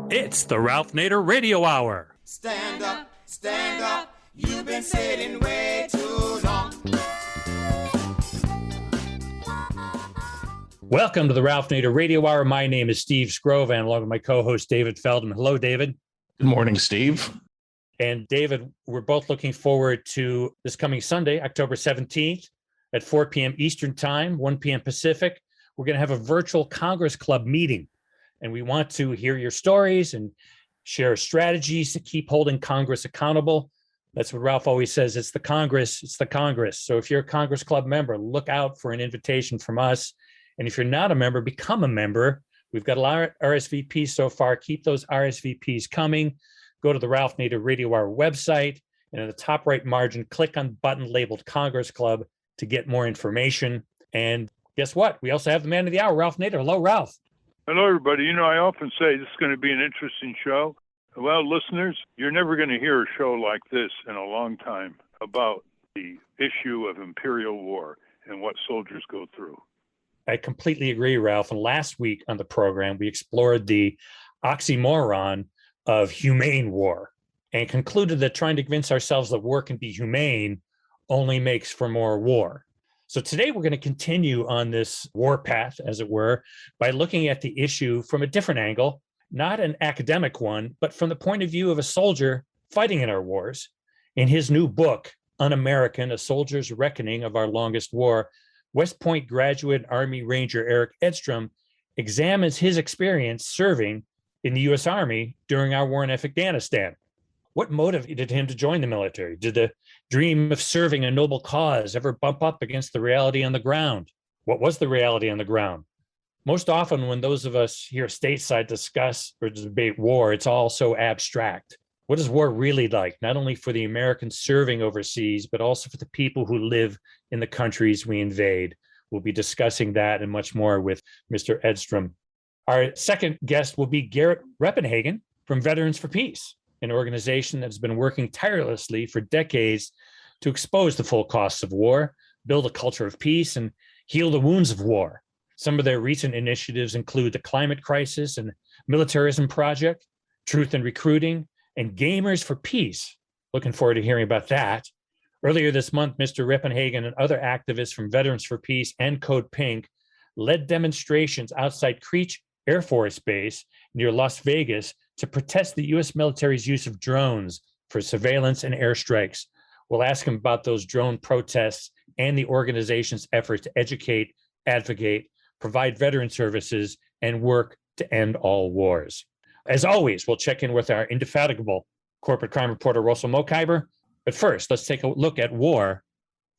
It's the Ralph Nader Radio Hour. Stand up, you've been sitting way too long. Welcome to the Ralph Nader Radio Hour. My name is Steve Scrovan, along with my co-host David Feldman. Hello, David. Good morning, Steve. And David, we're both looking forward to this coming Sunday, October 17th at 4 p.m. Eastern Time, 1 p.m. Pacific. We're going to have a virtual Congress Club meeting, and we want to hear your stories and share strategies to keep holding Congress accountable. That's what Ralph always says. It's the Congress. It's the Congress. So if you're a Congress Club member, look out for an invitation from us. And if you're not a member, become a member. We've got a lot of RSVPs so far. Keep those RSVPs coming. Go to the Ralph Nader Radio Hour website, and in the top right margin, click on the button labeled Congress Club to get more information. And guess what? We also have the man of the hour, Ralph Nader. Hello, Ralph. Hello, everybody. You know, I often say this is going to be an interesting show. Well, listeners, you're never going to hear a show like this in a long time about the issue of imperial war and what soldiers go through. I completely agree, Ralph. And last week on the program, we explored the oxymoron of humane war and concluded that trying to convince ourselves that war can be humane only makes for more war. So today we're going to continue on this war path, as it were, by looking at the issue from a different angle, not an academic one, but from the point of view of a soldier fighting in our wars. In his new book, Un-American, A Soldier's Reckoning of Our Longest War, West Point graduate Army Ranger Erik Edstrom examines his experience serving in the U.S. Army during our war in Afghanistan. What motivated him to join the military? Did the dream of serving a noble cause ever bump up against the reality on the ground? What was the reality on the ground? Most often when those of us here stateside discuss or debate war, it's all so abstract. What is war really like, not only for the Americans serving overseas, but also for the people who live in the countries we invade? We'll be discussing that and much more with Mr. Edstrom. Our second guest will be Garett Reppenhagen from Veterans for Peace, an organization that's been working tirelessly for decades to expose the full costs of war, build a culture of peace, and heal the wounds of war. Some of their recent initiatives include the climate crisis and militarism project, truth in recruiting, and Gamers for Peace. Looking forward to hearing about that. Earlier this month, Mr. Reppenhagen and other activists from Veterans for Peace and Code Pink led demonstrations outside Creech Air Force Base near Las Vegas to protest the U.S. military's use of drones for surveillance and airstrikes. We'll ask him about those drone protests and the organization's efforts to educate, advocate, provide veteran services, and work to end all wars. As always, we'll check in with our indefatigable corporate crime reporter, Russell Mokhiber. But first, let's take a look at war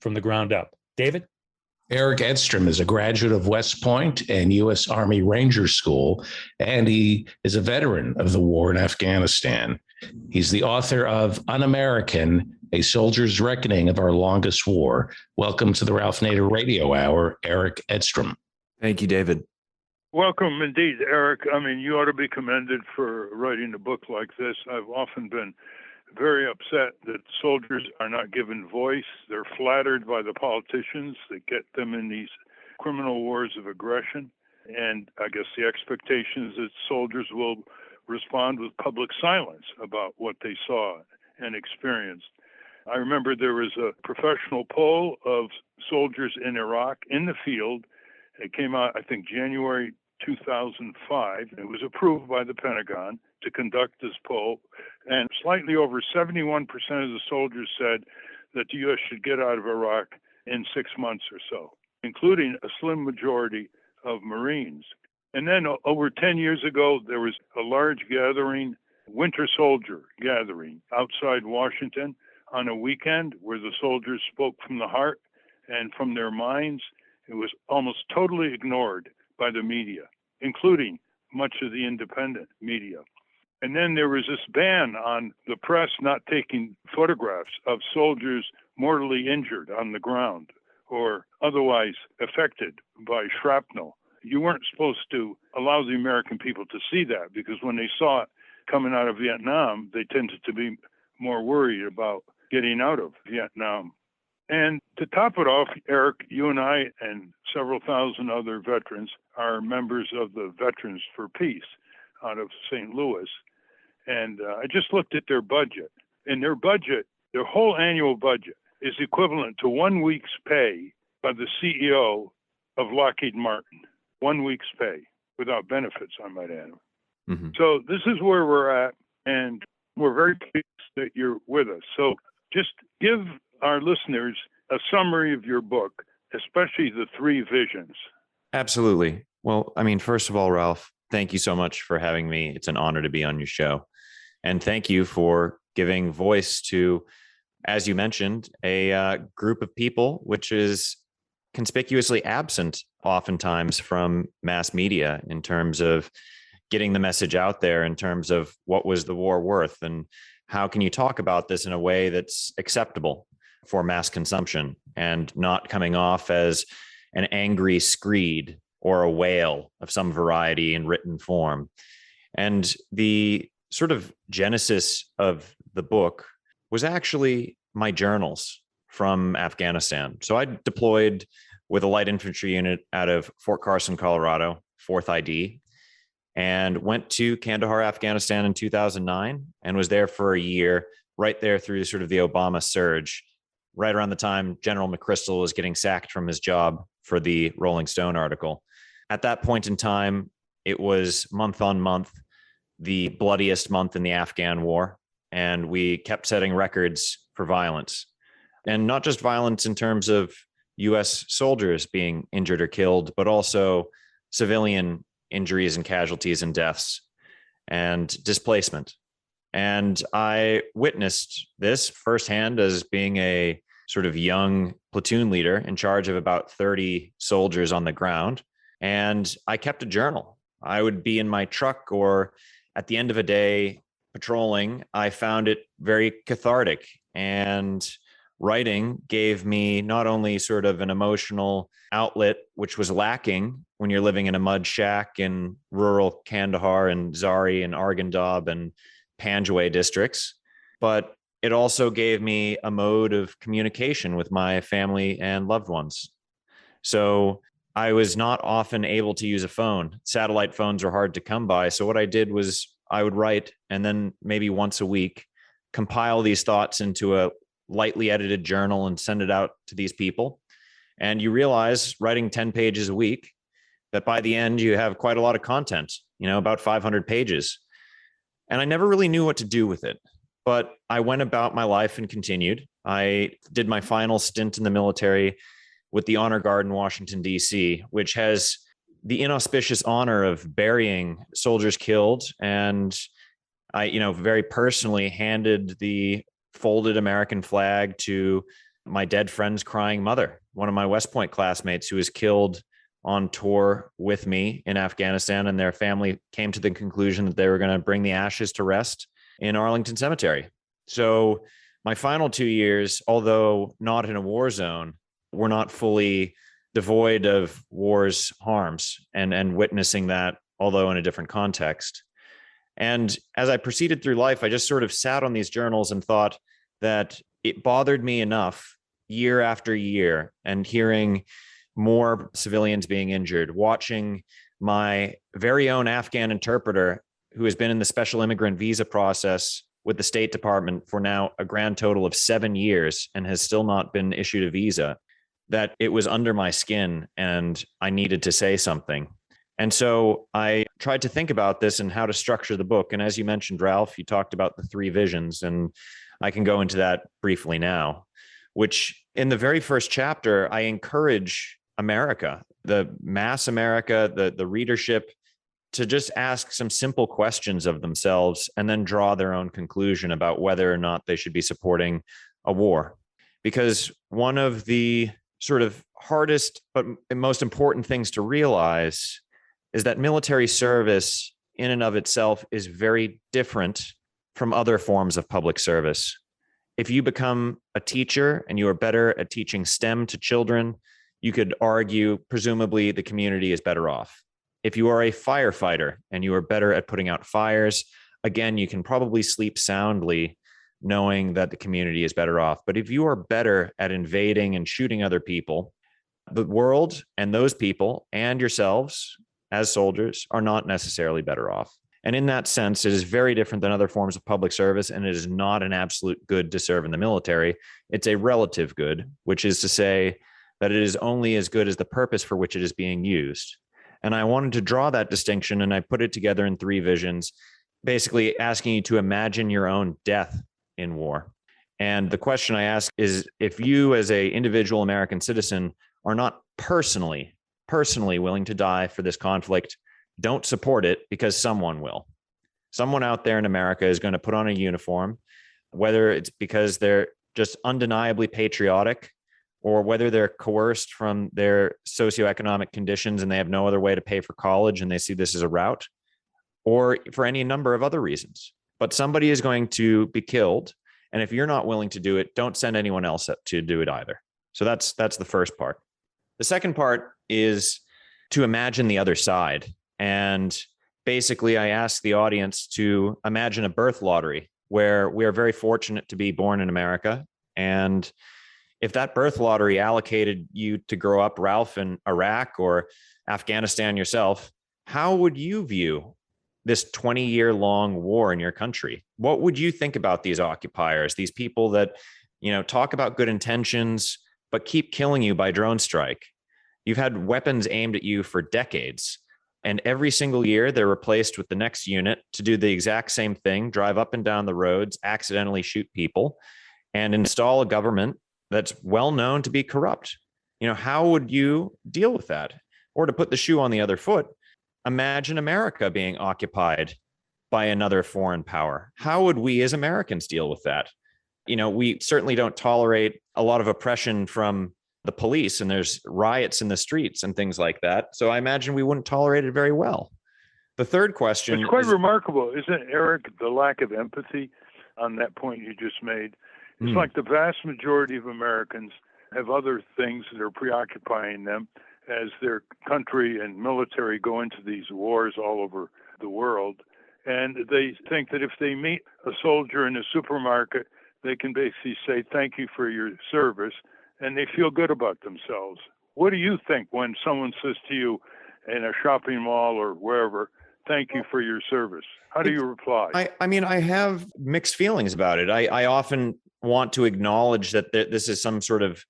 from the ground up. David? Erik Edstrom is a graduate of West Point and U.S. Army Ranger School, and he is a veteran of the war in Afghanistan. He's the author of Un-American, A Soldier's Reckoning of Our Longest War. Welcome to the Ralph Nader Radio Hour, Erik Edstrom. Thank you, David. Welcome indeed, Eric. I mean, you ought to be commended for writing a book like this. I've often been very upset that soldiers are not given voice. They're flattered by the politicians that get them in these criminal wars of aggression. And I guess the expectation is that soldiers will respond with public silence about what they saw and experienced. I remember there was a professional poll of soldiers in Iraq in the field. It came out, I think, January 2005. It was approved by the Pentagon to conduct this poll, and slightly over 71% of the soldiers said that the U.S. should get out of Iraq in 6 months or so, including a slim majority of Marines. And then over 10 years ago, there was a large gathering, winter soldier gathering outside Washington on a weekend where the soldiers spoke from the heart and from their minds. It was almost totally ignored by the media, including much of the independent media. And then there was this ban on the press not taking photographs of soldiers mortally injured on the ground or otherwise affected by shrapnel. You weren't supposed to allow the American people to see that, because when they saw it coming out of Vietnam, they tended to be more worried about getting out of Vietnam. And to top it off, Eric, you and I and several thousand other veterans are members of the Veterans for Peace. out of St. Louis. And I just looked at their budget. And their budget, their whole annual budget, is equivalent to 1 week's pay by the CEO of Lockheed Martin. 1 week's pay, without benefits, I might add. Mm-hmm. So this is where we're at, and we're very pleased that you're with us. So just give our listeners a summary of your book, especially the 3 visions. Absolutely. Well, I mean, first of all, Ralph, thank you so much for having me. It's an honor to be on your show. And thank you for giving voice to, as you mentioned, a group of people which is conspicuously absent oftentimes from mass media in terms of getting the message out there, in terms of what was the war worth and how can you talk about this in a way that's acceptable for mass consumption and not coming off as an angry screed or a wail of some variety in written form. And the sort of genesis of the book was actually my journals from Afghanistan. So I deployed with a light infantry unit out of Fort Carson, Colorado, 4th ID, and went to Kandahar, Afghanistan in 2009 and was there for a year, right there through sort of the Obama surge, right around the time General McChrystal was getting sacked from his job for the Rolling Stone article. At that point in time, it was month on month, the bloodiest month in the Afghan war. And we kept setting records for violence, and not just violence in terms of U.S. soldiers being injured or killed, but also civilian injuries and casualties and deaths and displacement. And I witnessed this firsthand as being a sort of young platoon leader in charge of about 30 soldiers on the ground. And I kept a journal. I would be in my truck or at the end of a day patrolling. I found it very cathartic, and writing gave me not only sort of an emotional outlet, which was lacking when you're living in a mud shack in rural Kandahar and Zari and Arghandab and Panjwai districts, but it also gave me a mode of communication with my family and loved ones. So I was not often able to use a phone. Satellite phones are hard to come by. So what I did was I would write, and then maybe once a week, compile these thoughts into a lightly edited journal and send it out to these people. And you realize, writing 10 pages a week, that by the end you have quite a lot of content, about 500 pages. And I never really knew what to do with it, but I went about my life and continued. I did my final stint in the military with the Honor Guard in Washington, D.C., which has the inauspicious honor of burying soldiers killed. And I, very personally handed the folded American flag to my dead friend's crying mother, one of my West Point classmates who was killed on tour with me in Afghanistan, and their family came to the conclusion that they were going to bring the ashes to rest in Arlington Cemetery. So my final 2 years, although not in a war zone, were not fully devoid of war's harms and witnessing that, although in a different context. And as I proceeded through life, I just sort of sat on these journals and thought that it bothered me enough year after year, and hearing more civilians being injured, watching my very own Afghan interpreter, who has been in the special immigrant visa process with the State Department for now a grand total of 7 years and has still not been issued a visa, that it was under my skin and I needed to say something. And so I tried to think about this and how to structure the book. And as you mentioned, Ralph, you talked about the 3 visions, and I can go into that briefly now, which in the very first chapter, I encourage America, the mass America, the readership, to just ask some simple questions of themselves and then draw their own conclusion about whether or not they should be supporting a war. Because one of the sort of hardest but most important things to realize is that military service in and of itself is very different from other forms of public service. If you become a teacher and you are better at teaching STEM to children, you could argue presumably the community is better off. If you are a firefighter and you are better at putting out fires, again, you can probably sleep soundly knowing that the community is better off. But if you are better at invading and shooting other people, the world and those people and yourselves as soldiers are not necessarily better off. And in that sense, it is very different than other forms of public service, and it is not an absolute good to serve in the military. It's a relative good, which is to say that it is only as good as the purpose for which it is being used. And I wanted to draw that distinction, and I put it together in 3 visions, basically asking you to imagine your own death in war. And the question I ask is, if you as an individual American citizen are not personally willing to die for this conflict, don't support it, because someone will. Someone out there in America is going to put on a uniform, whether it's because they're just undeniably patriotic, or whether they're coerced from their socioeconomic conditions and they have no other way to pay for college and they see this as a route, or for any number of other reasons. But somebody is going to be killed. And if you're not willing to do it, don't send anyone else to do it either. So that's the first part. The second part is to imagine the other side. And basically, I ask the audience to imagine a birth lottery where we are very fortunate to be born in America. And if that birth lottery allocated you to grow up, Ralph, in Iraq or Afghanistan yourself, how would you view this 20-year-long war in your country? What would you think about these occupiers, these people that, talk about good intentions, but keep killing you by drone strike? You've had weapons aimed at you for decades. And every single year, they're replaced with the next unit to do the exact same thing, drive up and down the roads, accidentally shoot people, and install a government that's well known to be corrupt. How would you deal with that? Or to put the shoe on the other foot, imagine America being occupied by another foreign power. How would we as Americans deal with that? We certainly don't tolerate a lot of oppression from the police, and there's riots in the streets and things like that. So I imagine we wouldn't tolerate it very well. The third question— It's quite remarkable, isn't it, Eric, the lack of empathy on that point you just made? It's like the vast majority of Americans have other things that are preoccupying them as their country and military go into these wars all over the world. And they think that if they meet a soldier in a supermarket, they can basically say, thank you for your service, and they feel good about themselves. What do you think when someone says to you in a shopping mall or wherever, thank you for your service? How do you reply? I have mixed feelings about it. I often want to acknowledge that this is some sort of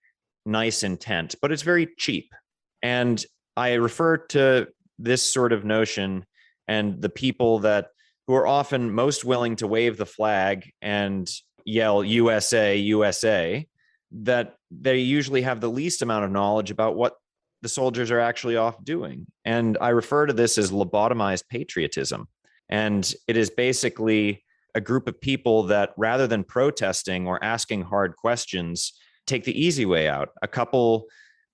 nice intent, but it's very cheap. And I refer to this sort of notion and the people who are often most willing to wave the flag and yell USA, USA, that they usually have the least amount of knowledge about what the soldiers are actually off doing. And I refer to this as lobotomized patriotism. And it is basically a group of people that, rather than protesting or asking hard questions, take the easy way out. A couple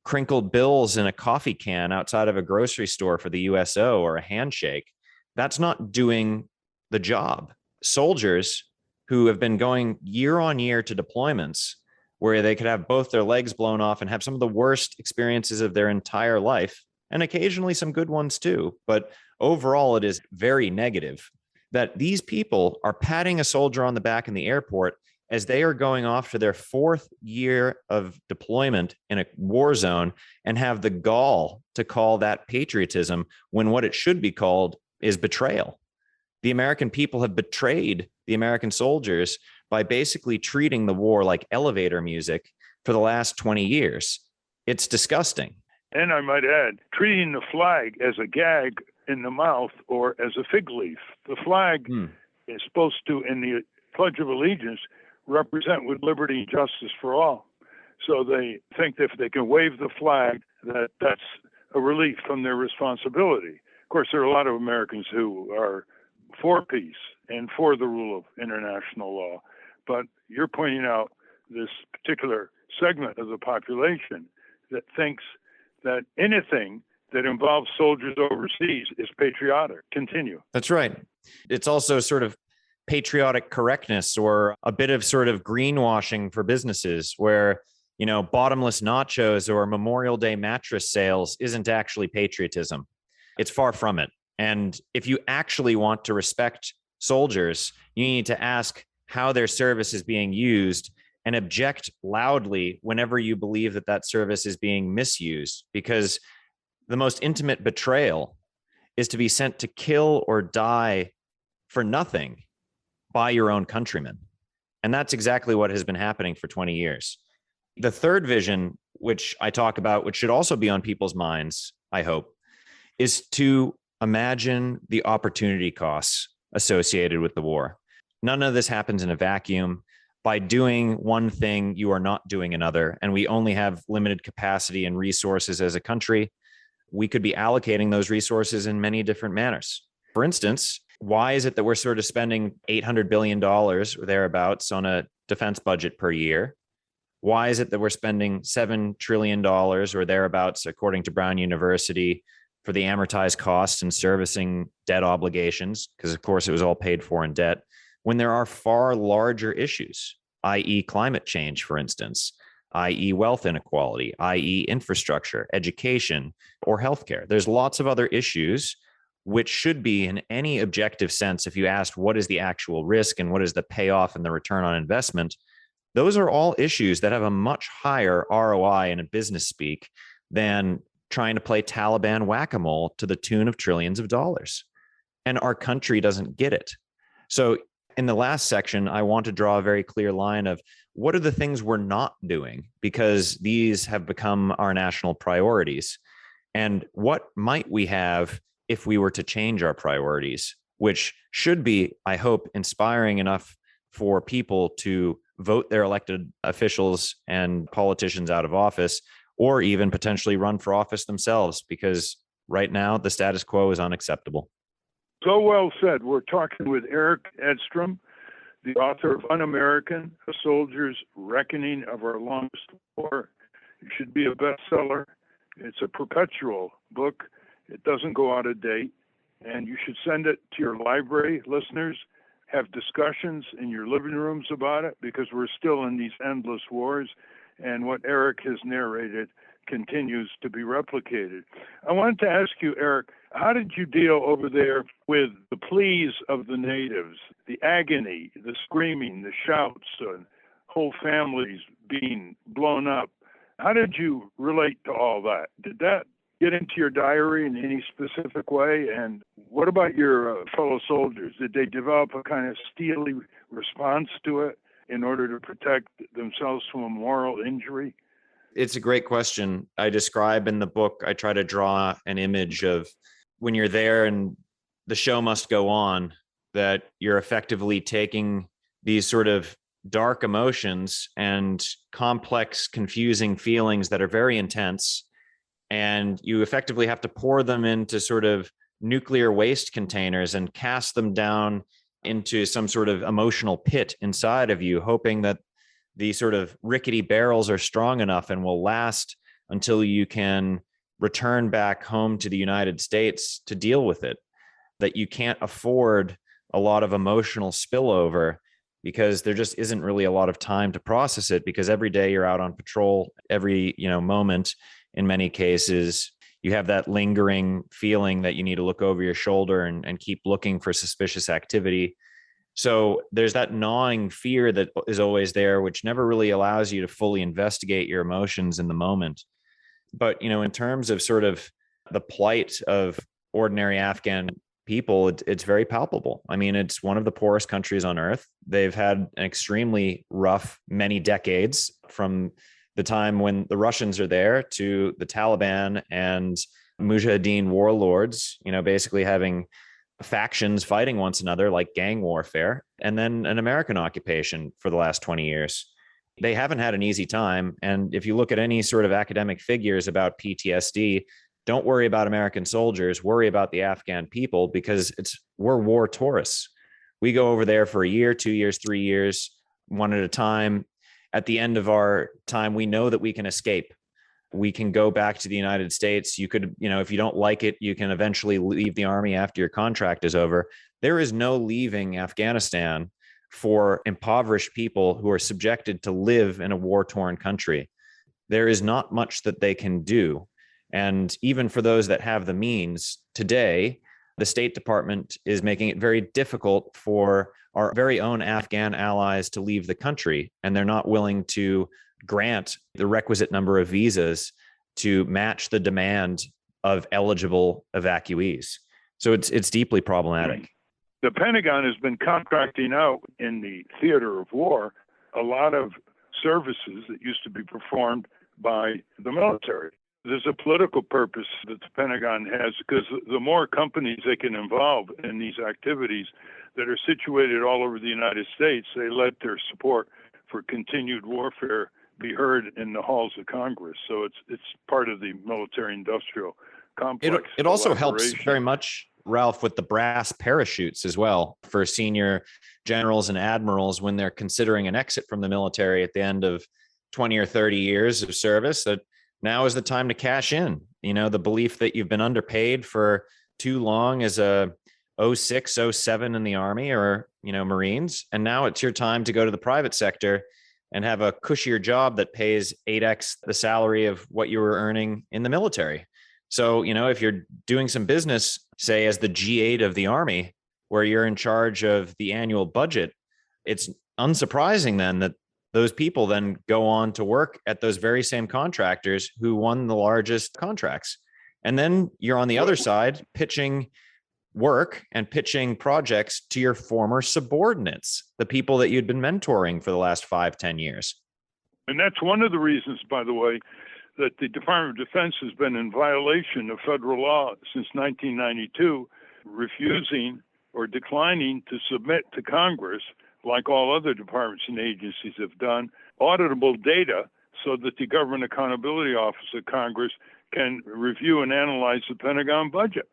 crinkled bills in a coffee can outside of a grocery store for the USO, or a handshake. That's not doing the job. Soldiers who have been going year on year to deployments where they could have both their legs blown off and have some of the worst experiences of their entire life, and occasionally some good ones too. But overall, it is very negative that these people are patting a soldier on the back in the airport as they are going off to their 4th year of deployment in a war zone, and have the gall to call that patriotism when what it should be called is betrayal. The American people have betrayed the American soldiers by basically treating the war like elevator music for the last 20 years. It's disgusting. And I might add, treating the flag as a gag in the mouth or as a fig leaf. The flag is supposed to, in the Pledge of Allegiance, represent with liberty and justice for all. So they think that if they can wave the flag, that's a relief from their responsibility. Of course, there are a lot of Americans who are for peace and for the rule of international law. But you're pointing out this particular segment of the population that thinks that anything that involves soldiers overseas is patriotic. Continue. That's right. It's also sort of patriotic correctness, or a bit of sort of greenwashing for businesses where, bottomless nachos or Memorial Day mattress sales isn't actually patriotism. It's far from it. And if you actually want to respect soldiers, you need to ask how their service is being used and object loudly whenever you believe that service is being misused, because the most intimate betrayal is to be sent to kill or die for nothing by your own countrymen. And that's exactly what has been happening for 20 years. The third vision, which I talk about, which should also be on people's minds, I hope, is to imagine the opportunity costs associated with the war. None of this happens in a vacuum. By doing one thing, you are not doing another. And we only have limited capacity and resources as a country. We could be allocating those resources in many different manners. For instance, why is it that we're sort of spending $800 billion or thereabouts on a defense budget per year? Why is it that we're spending $7 trillion or thereabouts, according to Brown University, for the amortized costs and servicing debt obligations? Because, of course, it was all paid for in debt, when there are far larger issues, i.e. climate change, for instance, i.e. wealth inequality, i.e. infrastructure, education, or healthcare. There's lots of other issues which should be, in any objective sense, if you asked what is the actual risk and what is the payoff and the return on investment, those are all issues that have a much higher ROI in a business speak than trying to play Taliban whack-a-mole to the tune of trillions of dollars. And our country doesn't get it. So in the last section, I want to draw a very clear line of what are the things we're not doing, because these have become our national priorities. And what might we have if we were to change our priorities, which should be, I hope, inspiring enough for people to vote their elected officials and politicians out of office, or even potentially run for office themselves, because right now the status quo is unacceptable. So well said. We're talking with Erik Edstrom, the author of Un-American, A Soldier's Reckoning of Our Longest War. It should be a bestseller. It's a perpetual book. It doesn't go out of date. And you should send it to your library listeners, have discussions in your living rooms about it, because we're still in these endless wars. And what Erik has narrated continues to be replicated. I wanted to ask you, Erik, how did you deal over there with the pleas of the natives, the agony, the screaming, the shouts, and whole families being blown up? How did you relate to all that? Did that get into your diary in any specific way? And what about your fellow soldiers? Did they develop a kind of steely response to it in order to protect themselves from a moral injury? It's a great question. I describe in the book, I try to draw an image of when you're there and the show must go on, that you're effectively taking these sort of dark emotions and complex, confusing feelings that are very intense, and you effectively have to pour them into sort of nuclear waste containers and cast them down into some sort of emotional pit inside of you, hoping that the sort of rickety barrels are strong enough and will last until you can return back home to the United States to deal with it. That you can't afford a lot of emotional spillover, because there just isn't really a lot of time to process it, because every day you're out on patrol, every moment, in many cases, you have that lingering feeling that you need to look over your shoulder and keep looking for suspicious activity. So there's that gnawing fear that is always there, which never really allows you to fully investigate your emotions in the moment. But, in terms of sort of the plight of ordinary Afghan people, it's very palpable. I mean, it's one of the poorest countries on earth. They've had an extremely rough many decades, from the time when the Russians are there to the Taliban and Mujahideen warlords, basically having factions fighting one another like gang warfare, and then an American occupation for the last 20 years. They haven't had an easy time. And if you look at any sort of academic figures about PTSD, don't worry about American soldiers, worry about the Afghan people, because we're war tourists. We go over there for a year, 2 years, 3 years, one at a time. At the end of our time, we know that we can escape. We can go back to the United States. You could, if you don't like it, you can eventually leave the army after your contract is over. There is no leaving Afghanistan for impoverished people who are subjected to live in a war-torn country. There is not much that they can do. And even for those that have the means today, the State Department is making it very difficult for our very own Afghan allies to leave the country. And they're not willing to grant the requisite number of visas to match the demand of eligible evacuees. So it's deeply problematic. The Pentagon has been contracting out in the theater of war a lot of services that used to be performed by the military. There's a political purpose that the Pentagon has because the more companies they can involve in these activities that are situated all over the United States, they let their support for continued warfare be heard in the halls of Congress. So it's part of the military-industrial complex. It also helps very much, Ralph, with the brass parachutes as well for senior generals and admirals when they're considering an exit from the military at the end of 20 or 30 years of service, that now is the time to cash in. You know, the belief that you've been underpaid for too long as a 06, 07 in the Army or, you know, Marines. And now it's your time to go to the private sector and have a cushier job that pays 8x the salary of what you were earning in the military. So, you know, if you're doing some business, say as the G8 of the Army, where you're in charge of the annual budget, it's unsurprising then that those people then go on to work at those very same contractors who won the largest contracts. And then you're on the other side pitching work and pitching projects to your former subordinates, the people that you'd been mentoring for the last 5-10 years. And that's one of the reasons, by the way, that the Department of Defense has been in violation of federal law since 1992, refusing or declining to submit to Congress, like all other departments and agencies have done, auditable data so that the Government Accountability Office of Congress can review and analyze the Pentagon budget.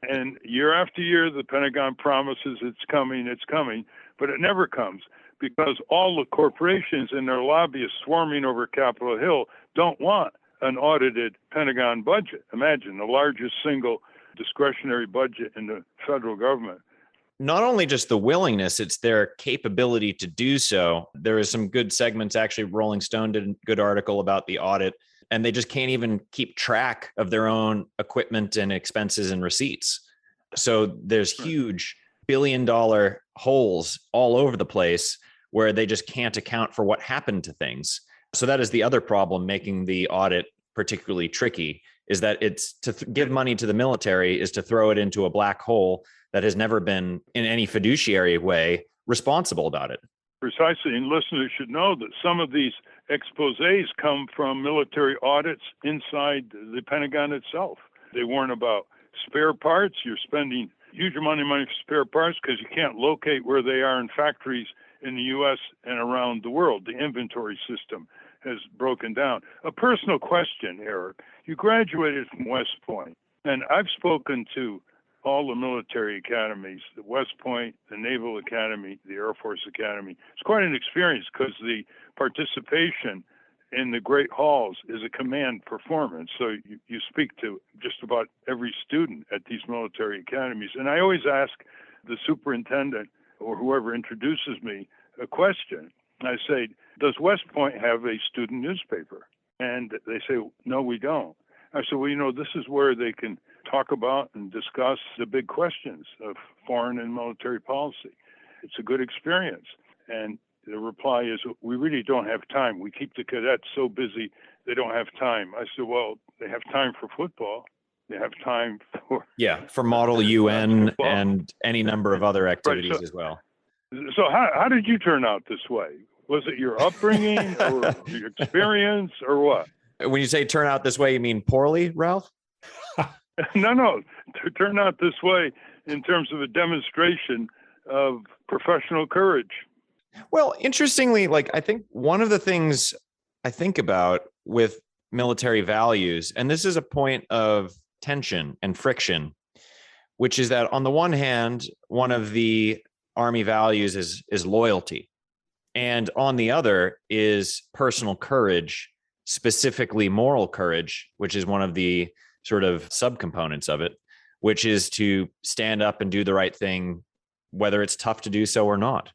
And year after year, the Pentagon promises it's coming, but it never comes because all the corporations and their lobbyists swarming over Capitol Hill don't want an audited Pentagon budget. Imagine the largest single discretionary budget in the federal government. Not only just the willingness, it's their capability to do so. There is some good segments. Actually, Rolling Stone did a good article about the audit, and they just can't even keep track of their own equipment and expenses and receipts. So there's huge billion-dollar holes all over the place where they just can't account for what happened to things. So that is the other problem making the audit particularly tricky, is that it's to give money to the military is to throw it into a black hole that has never been in any fiduciary way responsible about it. Precisely, and listeners should know that some of these exposés come from military audits inside the Pentagon itself. They warn about spare parts. You're spending huge amount of money for spare parts because you can't locate where they are in factories in the U.S. and around the world. The inventory system has broken down. A personal question, Eric. You graduated from West Point, and I've spoken to all the military academies, the West Point, the Naval Academy, the Air Force Academy. It's quite an experience because the participation in the great halls is a command performance. So you speak to just about every student at these military academies. And I always ask the superintendent or whoever introduces me a question. I say, does West Point have a student newspaper? And they say, no, we don't. I said, well, you know, this is where they can talk about and discuss the big questions of foreign and military policy. It's a good experience. And the reply is, we really don't have time. We keep the cadets so busy, they don't have time. I said, well, they have time for football. They have time for Model UN and any number of other activities as well. So how did you turn out this way? Was it your upbringing or your experience or what? When you say turn out this way, you mean poorly, Ralph? No, to turn out this way in terms of a demonstration of professional courage. Well, interestingly, I think one of the things I think about with military values, and this is a point of tension and friction, which is that on the one hand, one of the Army values is loyalty. And on the other is personal courage, specifically moral courage, which is one of the sort of subcomponents of it, which is to stand up and do the right thing, whether it's tough to do so or not.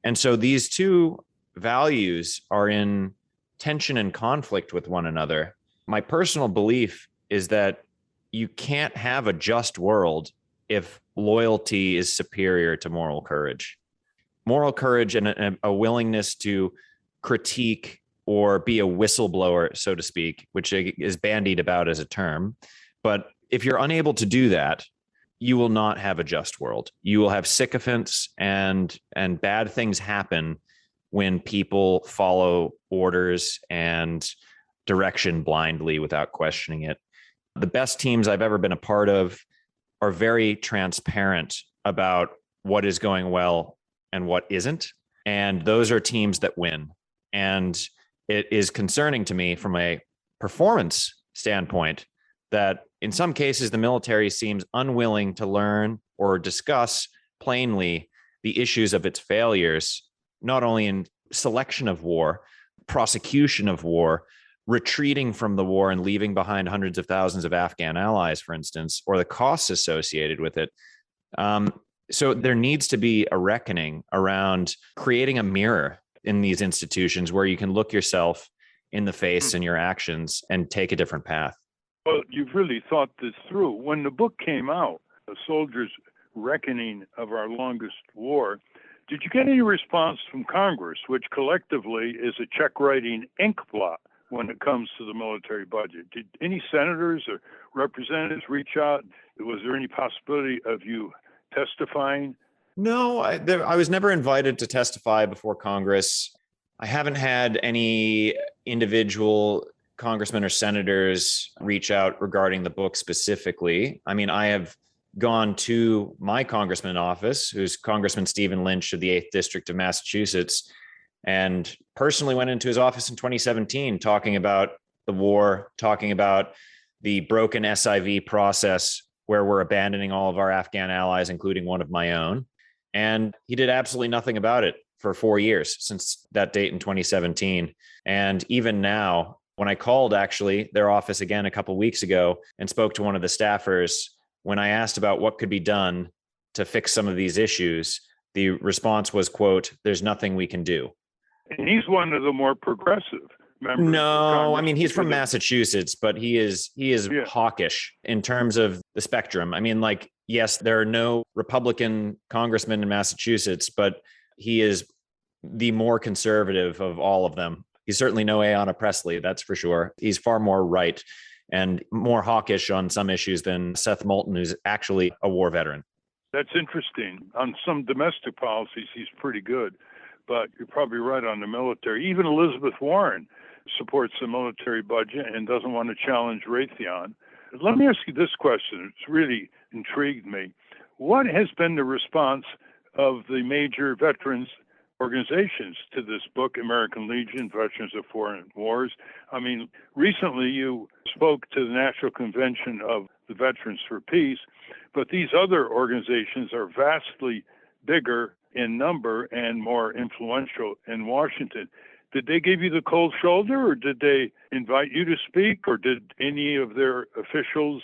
And so these two values are in tension and conflict with one another. My personal belief is that you can't have a just world if loyalty is superior to moral courage. Moral courage and a willingness to critique or be a whistleblower, so to speak, which is bandied about as a term. But if you're unable to do that, you will not have a just world. You will have sycophants and bad things happen when people follow orders and direction blindly without questioning it. The best teams I've ever been a part of are very transparent about what is going well and what isn't. And those are teams that win. And it is concerning to me from a performance standpoint that in some cases, the military seems unwilling to learn or discuss plainly the issues of its failures, not only in selection of war, prosecution of war, retreating from the war and leaving behind hundreds of thousands of Afghan allies, for instance, or the costs associated with it. So there needs to be a reckoning around creating a mirror in these institutions where you can look yourself in the face and your actions and take a different path. Well, you've really thought this through. When the book came out, A Soldier's Reckoning of Our Longest War, did you get any response from Congress, which collectively is a check-writing ink blot when it comes to the military budget? Did any senators or representatives reach out? Was there any possibility of you testifying? No, I was never invited to testify before Congress. I haven't had any individual congressmen or senators reach out regarding the book specifically. I mean, I have gone to my congressman office, who's Congressman Stephen Lynch of the 8th District of Massachusetts, and personally went into his office in 2017 talking about the war, talking about the broken SIV process where we're abandoning all of our Afghan allies, including one of my own. And he did absolutely nothing about it for 4 years since that date in 2017. And even now, when I called actually their office again a couple of weeks ago and spoke to one of the staffers, when I asked about what could be done to fix some of these issues, the response was, quote, "There's nothing we can do." And he's one of the more progressive members. No, I mean, he's from Massachusetts, but he is Yeah. hawkish in terms of the spectrum. I mean, like, yes, there are no Republican congressmen in Massachusetts, but he is the more conservative of all of them. He's certainly no Ayanna Pressley, that's for sure. He's far more right and more hawkish on some issues than Seth Moulton, who's actually a war veteran. That's interesting. On some domestic policies, he's pretty good, but you're probably right on the military. Even Elizabeth Warren supports the military budget and doesn't want to challenge Raytheon. Let me ask you this question. It's really intrigued me. What has been the response of the major veterans organizations to this book, American Legion, Veterans of Foreign Wars? I mean, recently you spoke to the National Convention of the Veterans for Peace, but these other organizations are vastly bigger in number and more influential in Washington. Did they give you the cold shoulder, or did they invite you to speak, or did any of their officials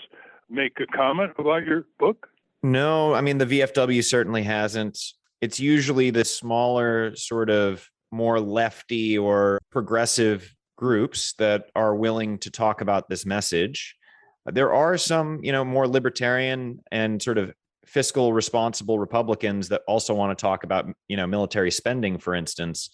make a comment about your book? No, I mean, the VFW certainly hasn't. It's usually the smaller, sort of more lefty or progressive groups that are willing to talk about this message. There are some, more libertarian and sort of fiscal responsible Republicans that also want to talk about, military spending, for instance.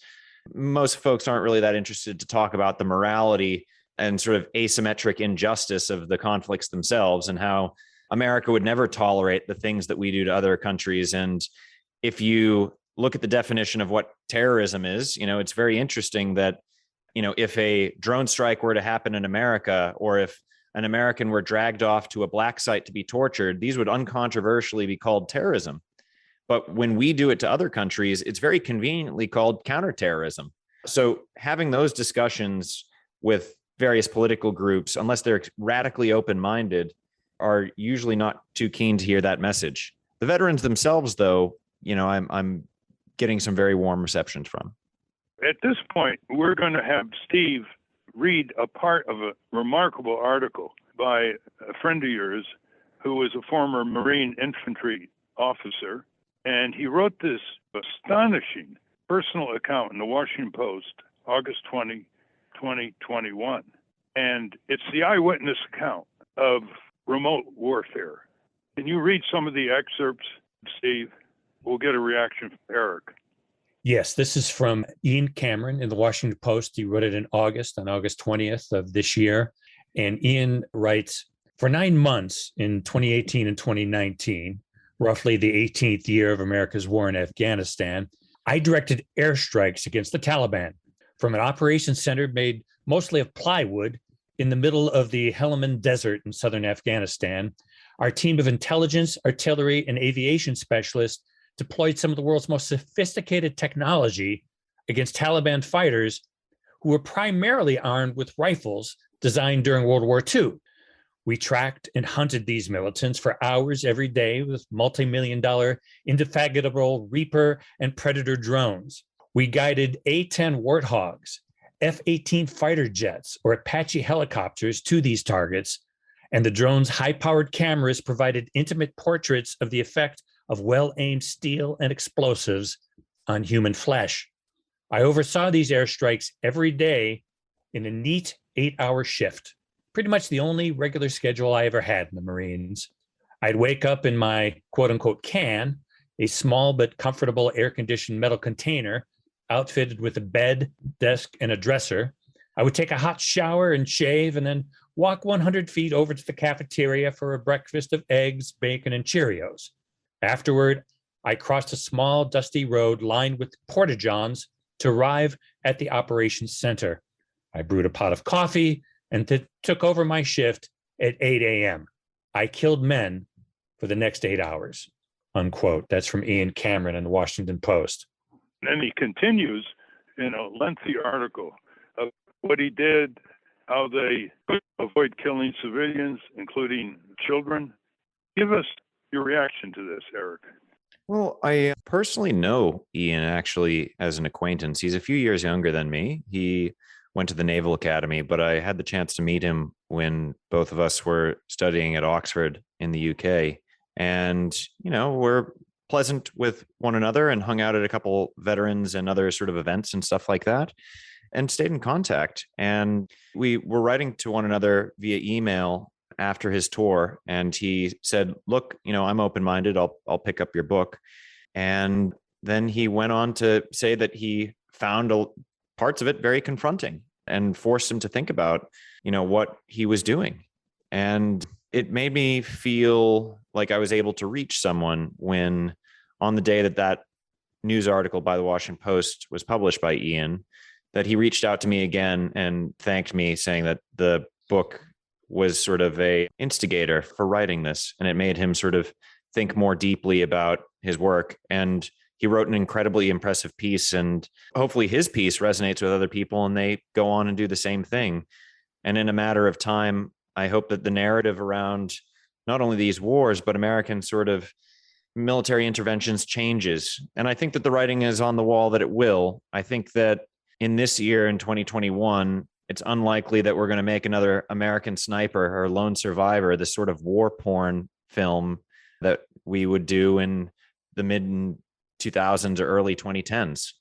Most folks aren't really that interested to talk about the morality and sort of asymmetric injustice of the conflicts themselves and how America would never tolerate the things that we do to other countries. And if you look at the definition of what terrorism is, it's very interesting that, if a drone strike were to happen in America, or if an American were dragged off to a black site to be tortured, these would uncontroversially be called terrorism. But when we do it to other countries, it's very conveniently called counterterrorism. So having those discussions with various political groups, unless they're radically open-minded, are usually not too keen to hear that message. The veterans themselves, though, I'm getting some very warm receptions from. At this point, we're going to have Steve read a part of a remarkable article by a friend of yours who was a former Marine infantry officer. And he wrote this astonishing personal account in the Washington Post, August 20, 2021. And it's the eyewitness account of remote warfare. Can you read some of the excerpts, Steve? We'll get a reaction from Erik. Yes, this is from Ian Cameron in the Washington Post. He wrote it on August 20th of this year. And Ian writes, For 9 months in 2018 and 2019, roughly the 18th year of America's war in Afghanistan, I directed airstrikes against the Taliban from an operations center made mostly of plywood in the middle of the Helmand Desert in southern Afghanistan. Our team of intelligence, artillery, and aviation specialists deployed some of the world's most sophisticated technology against Taliban fighters who were primarily armed with rifles designed during World War II. We tracked and hunted these militants for hours every day with multi-million-dollar indefatigable Reaper and Predator drones. We guided A-10 Warthogs, F-18 fighter jets, or Apache helicopters to these targets, and the drone's high-powered cameras provided intimate portraits of the effect of well-aimed steel and explosives on human flesh. I oversaw these airstrikes every day in a neat 8-hour shift, pretty much the only regular schedule I ever had in the Marines. I'd wake up in my quote-unquote can, a small but comfortable air-conditioned metal container outfitted with a bed, desk, and a dresser. I would take a hot shower and shave and then walk 100 feet over to the cafeteria for a breakfast of eggs, bacon, and Cheerios. Afterward, I crossed a small, dusty road lined with porta-johns to arrive at the operations center. I brewed a pot of coffee and took over my shift at 8 a.m. I killed men for the next 8 hours, unquote. That's from Ian Cameron in the Washington Post. And he continues in a lengthy article of what he did, how they could avoid killing civilians, including children. Give us your reaction to this, Erik. Well, I personally know Ian actually as an acquaintance. He's a few years younger than me. He went to the Naval Academy, but I had the chance to meet him when both of us were studying at Oxford in the UK. And, we're pleasant with one another and hung out at a couple veterans and other sort of events and stuff like that and stayed in contact. And we were writing to one another via email after his tour. And he said, look, I'm open-minded. I'll pick up your book. And then he went on to say that he found parts of it very confronting and forced him to think about, what he was doing. And it made me feel like I was able to reach someone when on the day that news article by the Washington Post was published by Ian, that he reached out to me again and thanked me, saying that the book was sort of a instigator for writing this. And it made him sort of think more deeply about his work. And he wrote an incredibly impressive piece, and hopefully his piece resonates with other people and they go on and do the same thing. And in a matter of time, I hope that the narrative around not only these wars, but American sort of military interventions changes. And I think that the writing is on the wall that it will. I think that in this year, in 2021, it's unlikely that we're going to make another American Sniper or Lone Survivor, this sort of war porn film that we would do in the mid 2000s or early 2010s.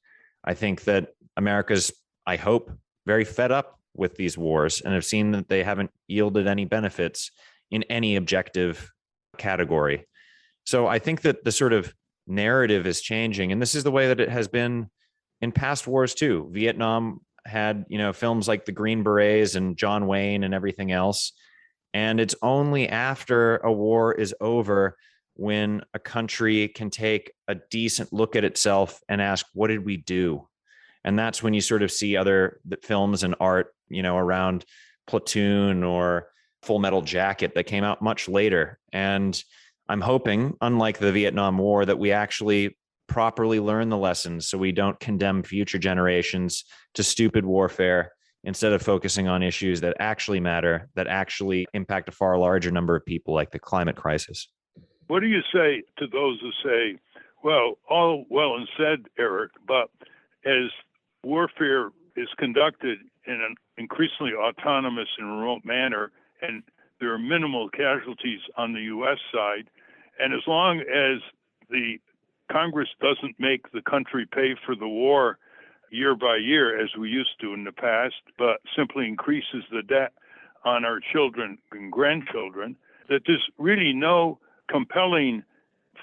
I think that America's, I hope, very fed up with these wars and have seen that they haven't yielded any benefits in any objective category. So I think that the sort of narrative is changing, and this is the way that it has been in past wars too. Vietnam had, films like the Green Berets and John Wayne and everything else. And it's only after a war is over when a country can take a decent look at itself and ask, what did we do? And that's when you sort of see other films and art, around Platoon or Full Metal Jacket that came out much later. And I'm hoping, unlike the Vietnam War, that we actually properly learn the lessons so we don't condemn future generations to stupid warfare instead of focusing on issues that actually matter, that actually impact a far larger number of people, like the climate crisis. What do you say to those who say, well, all well and said, Erik, but as warfare is conducted in an increasingly autonomous and remote manner, and there are minimal casualties on the U.S. side, and as long as the Congress doesn't make the country pay for the war year by year, as we used to in the past, but simply increases the debt on our children and grandchildren, that there's really no compelling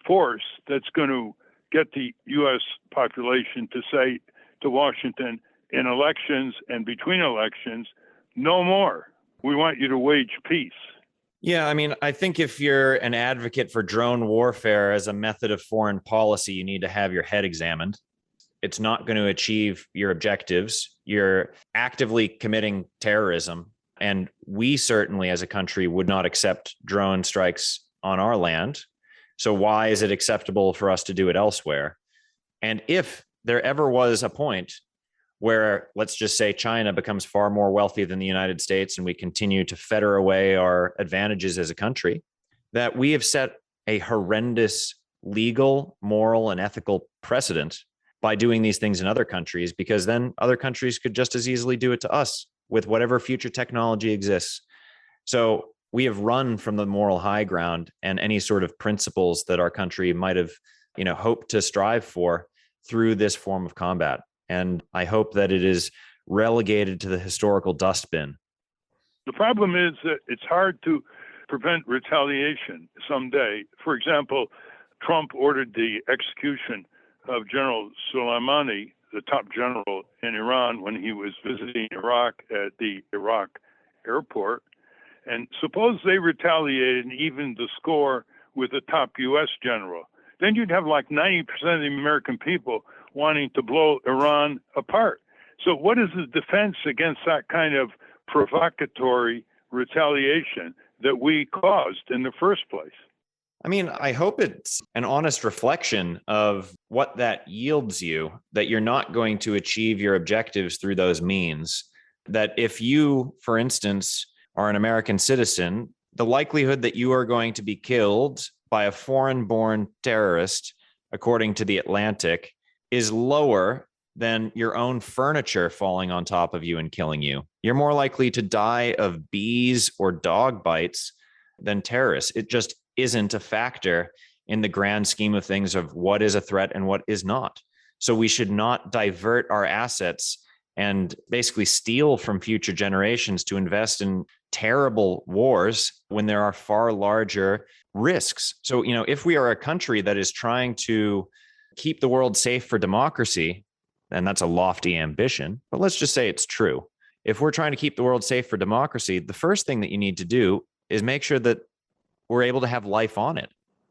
force that's going to get the U.S. population to say to Washington in elections and between elections, no more. We want you to wage peace. Yeah, I mean, I think if you're an advocate for drone warfare as a method of foreign policy, you need to have your head examined. It's not going to achieve your objectives. You're actively committing terrorism. And we certainly, as a country, would not accept drone strikes on our land. So why is it acceptable for us to do it elsewhere? And if there ever was a point where, let's just say, China becomes far more wealthy than the United States and we continue to fetter away our advantages as a country, that we have set a horrendous legal, moral, and ethical precedent by doing these things in other countries, because then other countries could just as easily do it to us with whatever future technology exists. So we have run from the moral high ground and any sort of principles that our country might have, hoped to strive for through this form of combat. And I hope that it is relegated to the historical dustbin. The problem is that it's hard to prevent retaliation someday. For example, Trump ordered the execution of General Soleimani, the top general in Iran, when he was visiting Iraq at the Iraq airport. And suppose they retaliated and evened the score with a top U.S. general. Then you'd have like 90% of the American people wanting to blow Iran apart. So what is the defense against that kind of provocatory retaliation that we caused in the first place? I mean, I hope it's an honest reflection of what that yields you, that you're not going to achieve your objectives through those means. That if you, for instance, are an American citizen, the likelihood that you are going to be killed by a foreign-born terrorist, according to The Atlantic, is lower than your own furniture falling on top of you and killing you. You're more likely to die of bees or dog bites than terrorists. It just isn't a factor in the grand scheme of things of what is a threat and what is not. So we should not divert our assets and basically steal from future generations to invest in terrible wars when there are far larger risks. So, if we are a country that is trying to keep the world safe for democracy, and that's a lofty ambition, but let's just say it's true. If we're trying to keep the world safe for democracy, the first thing that you need to do is make sure that we're able to have life on it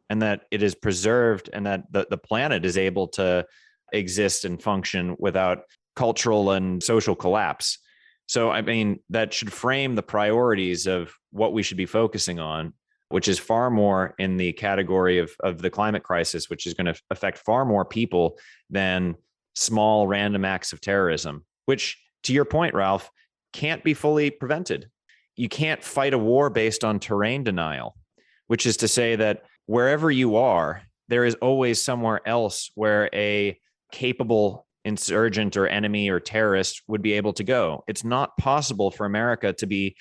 and that it is preserved and that the planet is able to exist and function without cultural and social collapse. So, I mean, that should frame the priorities of what we should be focusing on, which is far more in the category of the climate crisis, which is going to affect far more people than small random acts of terrorism, which, to your point, Ralph, can't be fully prevented. You can't fight a war based on terrain denial, which is to say that wherever you are, there is always somewhere else where a capable insurgent or enemy or terrorist would be able to go. It's not possible for America to be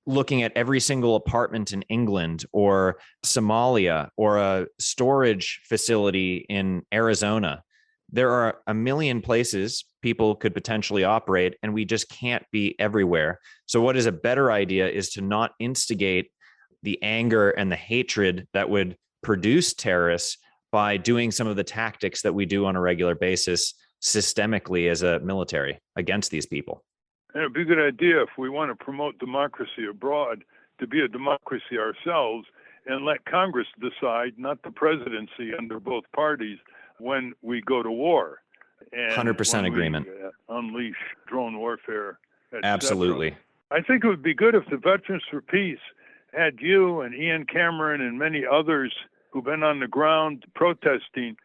looking at every single apartment in England or Somalia or a storage facility in Arizona. There are a million places people could potentially operate, and we just can't be everywhere. So what is a better idea is to not instigate the anger and the hatred that would produce terrorists by doing some of the tactics that we do on a regular basis systemically as a military against these people. And it'd be a good idea, if we want to promote democracy abroad, to be a democracy ourselves and let Congress decide, not the presidency under both parties, when we go to war. And 100% agreement. Unleash drone warfare. Absolutely. I think it would be good if the Veterans for Peace had you and Ian Cameron and many others who've been on the ground protesting,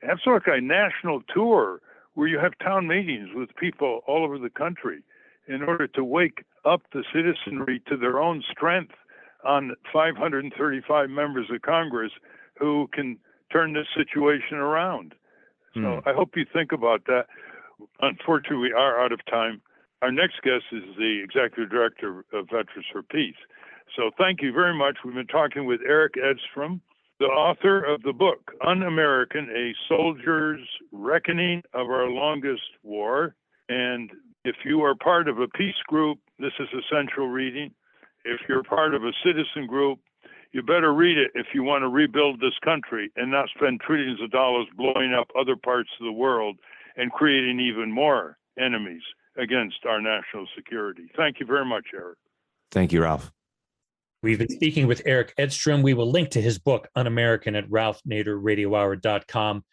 have sort of a national tour where you have town meetings with people all over the country in order to wake up the citizenry to their own strength on 535 members of Congress who can turn this situation around. So I hope you think about that. Unfortunately, we are out of time. Our next guest is the Executive Director of Veterans for Peace. So thank you very much. We've been talking with Erik Edstrom, the author of the book, Un-American, A Soldier's Reckoning of Our Longest War. And if you are part of a peace group, this is essential reading. If you're part of a citizen group, you better read it if you want to rebuild this country and not spend trillions of dollars blowing up other parts of the world and creating even more enemies against our national security. Thank you very much, Erik. Thank you, Ralph. We've been speaking with Erik Edstrom. We will link to his book, Un-American, at ralphnaderradiohour.com.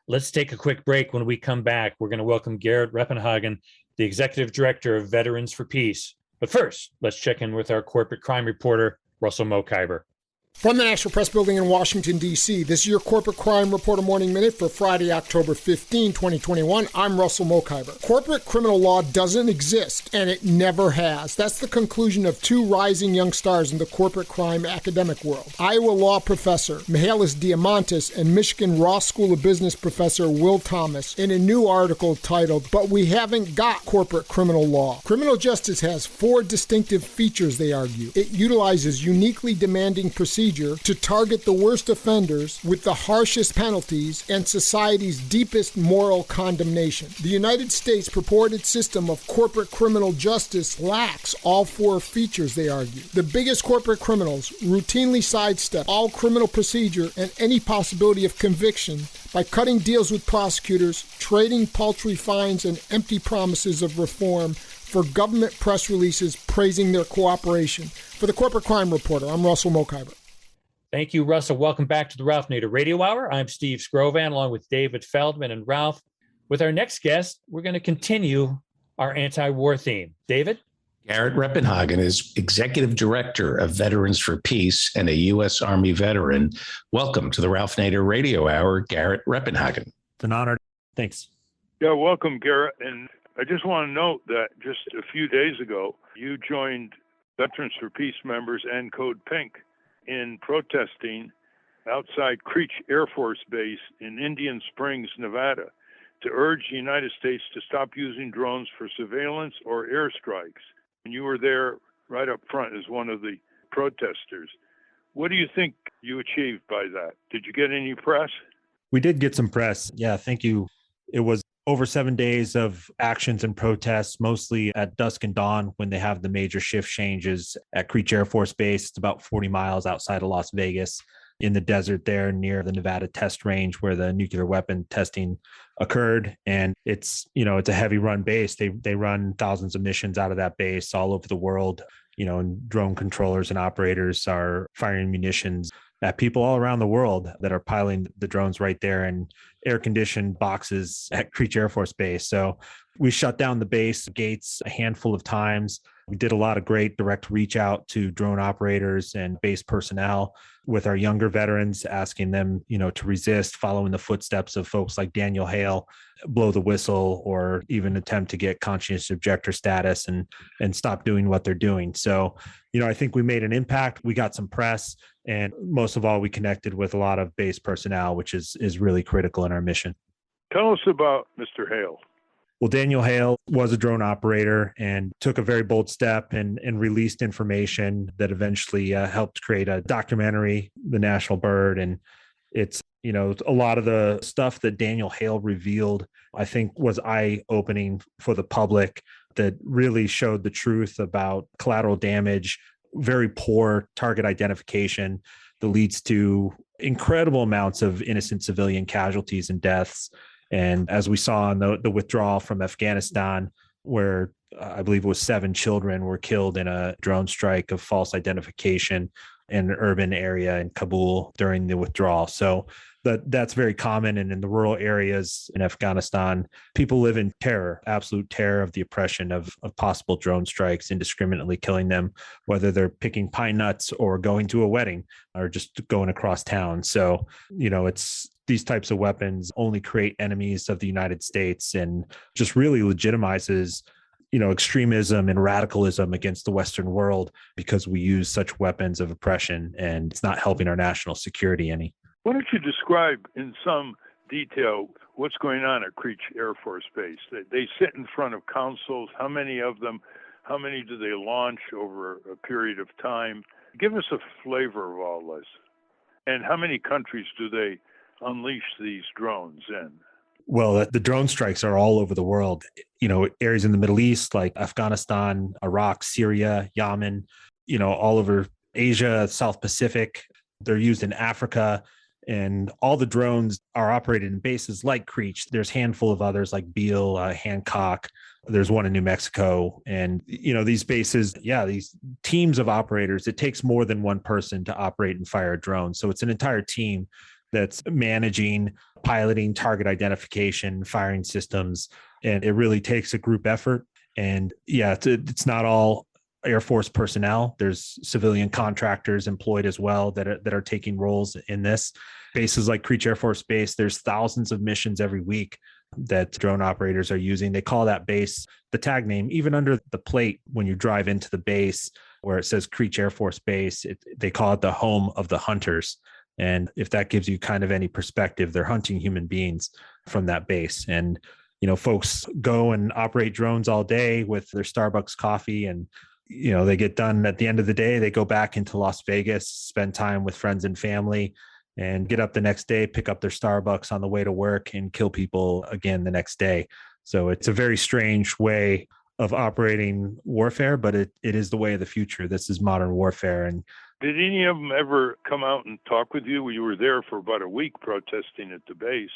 Let's take a quick break. When we come back, we're going to welcome Garett Reppenhagen, the Executive Director of Veterans for Peace. But first, let's check in with our corporate crime reporter, Russell Mokhiber. From the National Press Building in Washington, D.C., this is your Corporate Crime Reporter Morning Minute for Friday, October 15, 2021. I'm Russell Mokhiber. Corporate criminal law doesn't exist, and it never has. That's the conclusion of two rising young stars in the corporate crime academic world. Iowa law professor Mihalis Diamantis and Michigan Ross School of Business professor Will Thomas in a new article titled, "But We Haven't Got Corporate Criminal Law." Criminal justice has four distinctive features, they argue. It utilizes uniquely demanding procedures to target the worst offenders with the harshest penalties and society's deepest moral condemnation. The United States purported system of corporate criminal justice lacks all four features, they argue. The biggest corporate criminals routinely sidestep all criminal procedure and any possibility of conviction by cutting deals with prosecutors, trading paltry fines and empty promises of reform for government press releases praising their cooperation. For the Corporate Crime Reporter, I'm Russell Mokhiber. Thank you, Russell. Welcome back to the Ralph Nader Radio Hour. I'm Steve Scrovan, along with David Feldman and Ralph. With our next guest, we're going to continue our anti-war theme. David? Garett Reppenhagen is Executive Director of Veterans for Peace and a U.S. Army veteran. Welcome to the Ralph Nader Radio Hour, Garett Reppenhagen. It's an honor. Thanks. Yeah, welcome, Garett. And I just want to note that just a few days ago, you joined Veterans for Peace members and Code Pink in protesting outside Creech Air Force Base in Indian Springs, Nevada, to urge the United States to stop using drones for surveillance or airstrikes. And you were there right up front as one of the protesters. What do you think you achieved by that? Did you get any press? We did get some press. Yeah, thank you. It was over 7 days of actions and protests, mostly at dusk and dawn when they have the major shift changes at Creech Air Force Base. It's about 40 miles outside of Las Vegas in the desert there near the Nevada test range where the nuclear weapon testing occurred. And it's a heavy run base. They run thousands of missions out of that base all over the world, and drone controllers and operators are firing munitions at people all around the world that are piling the drones right there in air-conditioned boxes at Creech Air Force Base. So we shut down the base gates a handful of times. We did a lot of great direct reach out to drone operators and base personnel with our younger veterans, asking them, to resist, following the footsteps of folks like Daniel Hale, blow the whistle, or even attempt to get conscientious objector status and stop doing what they're doing. So, I think we made an impact. We got some press, and most of all, we connected with a lot of base personnel, which is really critical in our mission. Tell us about Mr. Hale. Well, Daniel Hale was a drone operator and took a very bold step and released information that eventually helped create a documentary, The National Bird. And it's, a lot of the stuff that Daniel Hale revealed, I think, was eye-opening for the public, that really showed the truth about collateral damage, very poor target identification that leads to incredible amounts of innocent civilian casualties and deaths. And as we saw in the withdrawal from Afghanistan, where I believe it was 7 children were killed in a drone strike of false identification in an urban area in Kabul during the withdrawal. So that's very common. And in the rural areas in Afghanistan, people live in terror, absolute terror of the oppression of possible drone strikes, indiscriminately killing them, whether they're picking pine nuts or going to a wedding or just going across town. So, it's these types of weapons only create enemies of the United States and just really legitimizes, extremism and radicalism against the Western world because we use such weapons of oppression, and it's not helping our national security any. Why don't you describe in some detail what's going on at Creech Air Force Base? They sit in front of councils. How many of them? How many do they launch over a period of time? Give us a flavor of all this. And how many countries do they unleash these drones in? Well, the drone strikes are all over the world, areas in the Middle East like Afghanistan, Iraq, Syria, Yemen, all over Asia, South Pacific. They're used in Africa And all the drones are operated in bases like Creech. There's a handful of others like Beale, Hancock. There's one in New Mexico. And, these bases, these teams of operators, it takes more than one person to operate and fire a drone. So it's an entire team that's managing, piloting, target identification, firing systems. And it really takes a group effort. And it's not all Air Force personnel. There's civilian contractors employed as well that are taking roles in this. Bases like Creech Air Force Base, there's thousands of missions every week that drone operators are using. They call that base the tag name, even under the plate when you drive into the base where it says Creech Air Force Base, they call it the home of the hunters. And if that gives you kind of any perspective, they're hunting human beings from that base. And, folks go and operate drones all day with their Starbucks coffee, and they get done at the end of the day, they go back into Las Vegas, spend time with friends and family, and get up the next day, pick up their Starbucks on the way to work and kill people again the next day. So it's a very strange way of operating warfare, but it is the way of the future. This is modern warfare. And did any of them ever come out and talk with you? You were there for about a week protesting at the base.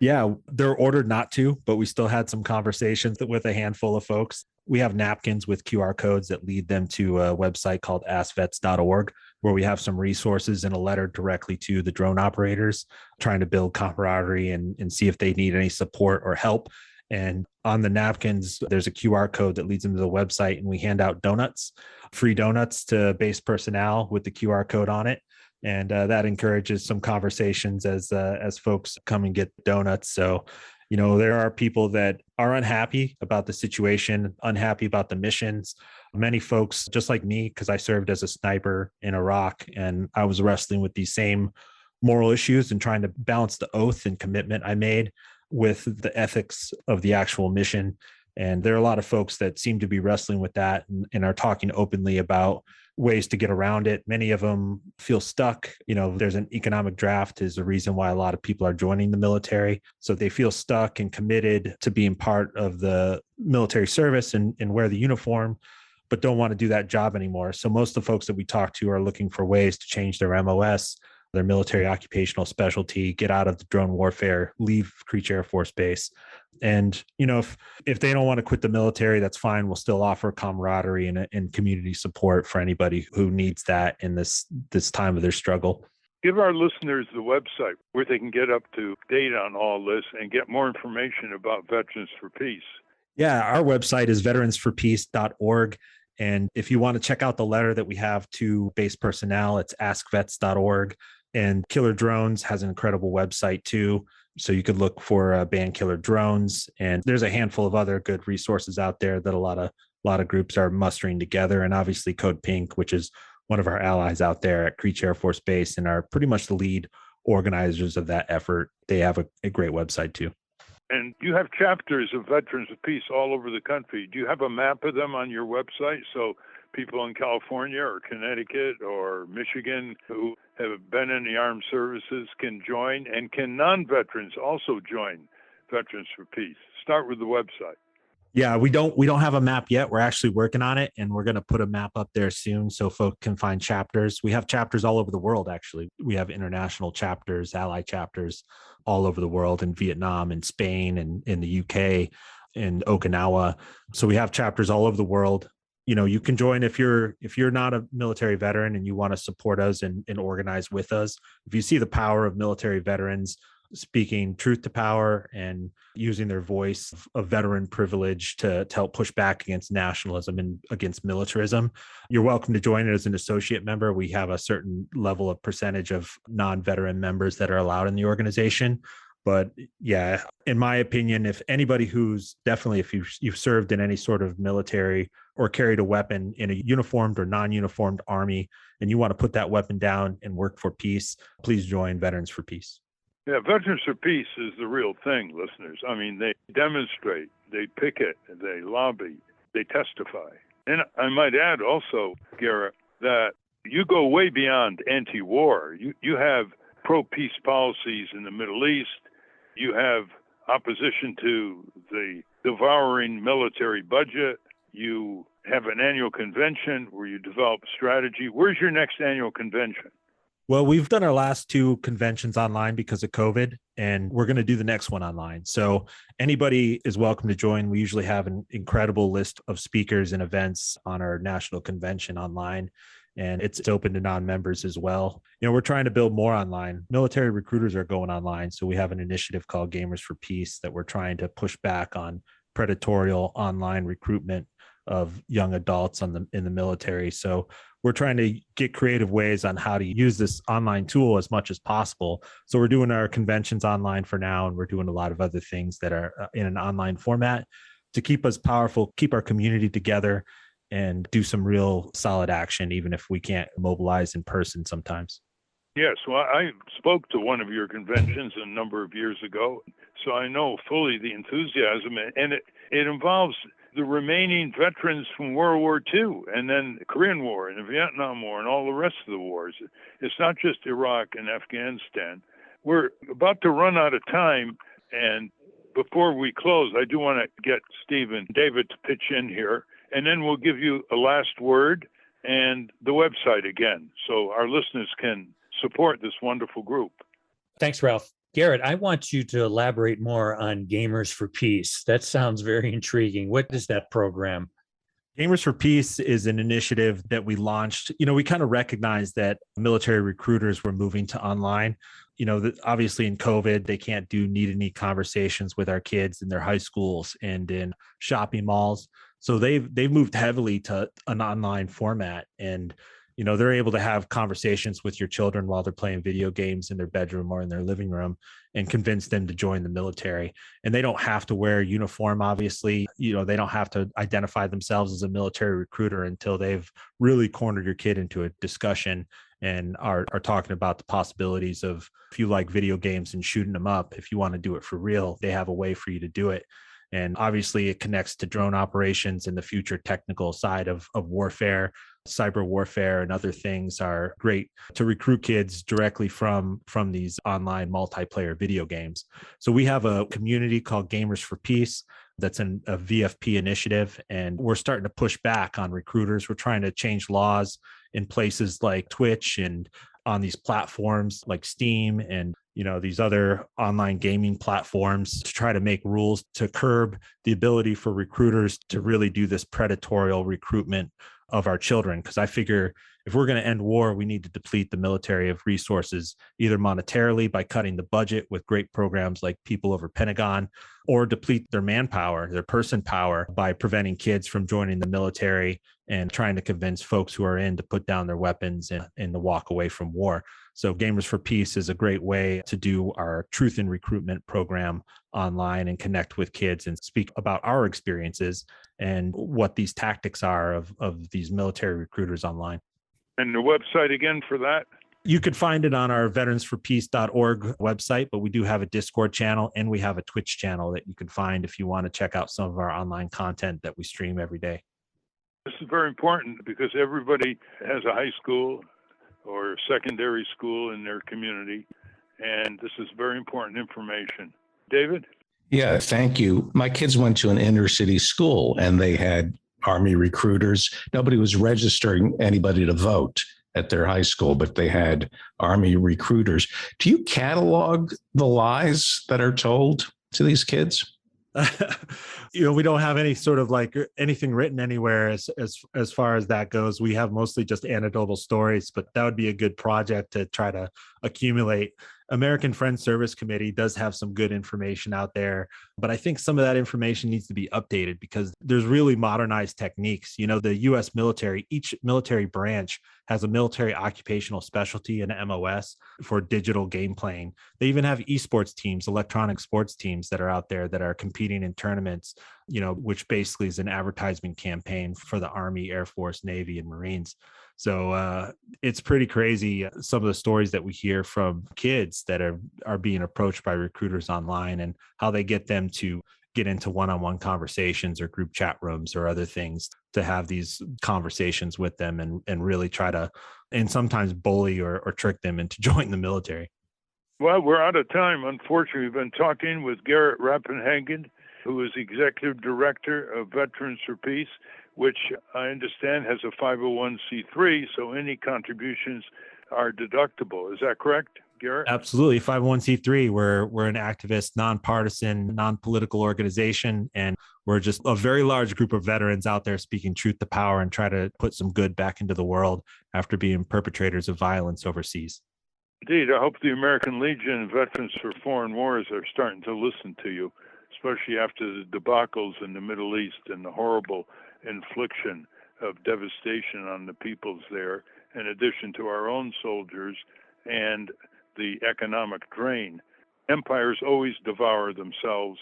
Yeah, they're ordered not to, but we still had some conversations with a handful of folks. We have napkins with QR codes that lead them to a website called askvets.org, where we have some resources and a letter directly to the drone operators, trying to build camaraderie and see if they need any support or help. And on the napkins, there's a QR code that leads them to the website, and we hand out donuts, free donuts to base personnel with the QR code on it. And that encourages some conversations as folks come and get donuts. So, there are people that are unhappy about the situation, unhappy about the missions. Many folks, just like me, because I served as a sniper in Iraq, and I was wrestling with these same moral issues and trying to balance the oath and commitment I made with the ethics of the actual mission. And there are a lot of folks that seem to be wrestling with that and are talking openly about ways to get around it. Many of them feel stuck. There's an economic draft is the reason why a lot of people are joining the military. So they feel stuck and committed to being part of the military service and wear the uniform, but don't want to do that job anymore. So most of the folks that we talk to are looking for ways to change their MOS, their military occupational specialty, get out of the drone warfare, leave Creech Air Force Base. And, if they don't want to quit the military, that's fine. We'll still offer camaraderie and community support for anybody who needs that in this time of their struggle. Give our listeners the website where they can get up to date on all this and get more information about Veterans for Peace. Yeah, our website is veteransforpeace.org. And if you want to check out the letter that we have to base personnel, it's askvets.org. And Killer Drones has an incredible website too. So you could look for Band Killer Drones. And there's a handful of other good resources out there that a lot of groups are mustering together. And obviously Code Pink, which is one of our allies out there at Creech Air Force Base and are pretty much the lead organizers of that effort. They have a great website too. And you have chapters of Veterans of Peace all over the country. Do you have a map of them on your website so people in California or Connecticut or Michigan who have been in the armed services can join? And can non-veterans also join Veterans for Peace? Start with the website. Yeah, we don't have a map yet. We're actually working on it, and we're going to put a map up there soon so folks can find chapters. We have chapters all over the world, actually. We have international chapters, ally chapters all over the world, in Vietnam and Spain and in the UK and Okinawa. So we have chapters all over the world. You can join if you're not a military veteran and you want to support us and organize with us. If you see the power of military veterans speaking truth to power and using their voice of veteran privilege to help push back against nationalism and against militarism, you're welcome to join it as an associate member. We have a certain level of percentage of non-veteran members that are allowed in the organization. But yeah, in my opinion, if anybody who's definitely, if you've served in any sort of military or carried a weapon in a uniformed or non-uniformed army, and you want to put that weapon down and work for peace, please join Veterans for Peace. Yeah, Veterans for Peace is the real thing, listeners. I mean, they demonstrate, they picket, they lobby, they testify. And I might add also, Garett, that you go way beyond anti-war. You have pro-peace policies in the Middle East. You have opposition to the devouring military budget. You have an annual convention where you develop strategy. Where's your next annual convention? Well, we've done our last two conventions online because of COVID, and we're going to do the next one online. So anybody is welcome to join. We usually have an incredible list of speakers and events on our national convention online, and it's open to non-members as well. We're trying to build more online. Military recruiters are going online. So we have an initiative called Gamers for Peace that we're trying to push back on predatorial online recruitment of young adults in the military. So we're trying to get creative ways on how to use this online tool as much as possible. So we're doing our conventions online for now, and we're doing a lot of other things that are in an online format to keep us powerful, keep our community together, and do some real solid action, even if we can't mobilize in person sometimes. Yes, well, I spoke to one of your conventions a number of years ago, so I know fully the enthusiasm, and it involves the remaining veterans from World War II, and then the Korean War, and the Vietnam War, and all the rest of the wars. It's not just Iraq and Afghanistan. We're about to run out of time, and before we close, I do want to get Steve and David to pitch in here, and then we'll give you a last word and the website again, so our listeners can support this wonderful group. Thanks, Ralph. Garett, I want you to elaborate more on Gamers for Peace. That sounds very intriguing. What is that program? Gamers for Peace is an initiative that we launched. We kind of recognized that military recruiters were moving to online. Obviously in COVID, they can't do need conversations with our kids in their high schools and in shopping malls. So they've moved heavily to an online format, and they're able to have conversations with your children while they're playing video games in their bedroom or in their living room and convince them to join the military. And they don't have to wear a uniform, obviously. They don't have to identify themselves as a military recruiter until they've really cornered your kid into a discussion and are talking about the possibilities of, if you like video games and shooting them up, if you want to do it for real, they have a way for you to do it. And obviously it connects to drone operations and the future technical side of warfare. Cyber warfare and other things are great to recruit kids directly from these online multiplayer video games. So we have a community called Gamers for Peace that's a VFP initiative, and we're starting to push back on recruiters. We're trying to change laws in places like Twitch and on these platforms like Steam and these other online gaming platforms to try to make rules to curb the ability for recruiters to really do this predatorial recruitment of our children. Because I figure if we're going to end war, we need to deplete the military of resources, either monetarily by cutting the budget with great programs like People Over Pentagon, or deplete their manpower, their person power, by preventing kids from joining the military and trying to convince folks who are in to put down their weapons and to walk away from war. So Gamers for Peace is a great way to do our Truth in Recruitment program online and connect with kids and speak about our experiences and what these tactics are of these military recruiters online. And the website again for that? You could find it on our veteransforpeace.org website, but we do have a Discord channel and we have a Twitch channel that you can find if you want to check out some of our online content that we stream every day. This is very important because everybody has a high school or secondary school in their community, and this is very important information. David? Yeah, thank you. My kids went to an inner city school and they had Army recruiters. Nobody was registering anybody to vote at their high school, but they had Army recruiters. Do you catalog the lies that are told to these kids? We don't have any sort of like anything written anywhere as far as that goes. We have mostly just anecdotal stories, but that would be a good project to try to accumulate. American Friends Service Committee does have some good information out there, but I think some of that information needs to be updated because there's really modernized techniques. The U.S. military, each military branch has a military occupational specialty and MOS for digital game playing. They even have esports teams, electronic sports teams that are out there that are competing in tournaments, which basically is an advertisement campaign for the Army, Air Force, Navy, and Marines. So it's pretty crazy, some of the stories that we hear from kids that are being approached by recruiters online and how they get them to get into one-on-one conversations or group chat rooms or other things to have these conversations with them and really try to, and sometimes bully or trick them into joining the military. Well, we're out of time. Unfortunately, we've been talking with Garett Reppenhagen, who is Executive Director of Veterans for Peace, which I understand has a 501c3, so any contributions are deductible. Is that correct, Garett? Absolutely. 501c3. We're an activist, nonpartisan, non-political organization, and we're just a very large group of veterans out there speaking truth to power and try to put some good back into the world after being perpetrators of violence overseas. Indeed. I hope the American Legion and Veterans for Foreign Wars are starting to listen to you, especially after the debacles in the Middle East and the horrible infliction of devastation on the peoples there, in addition to our own soldiers and the economic drain. Empires always devour themselves,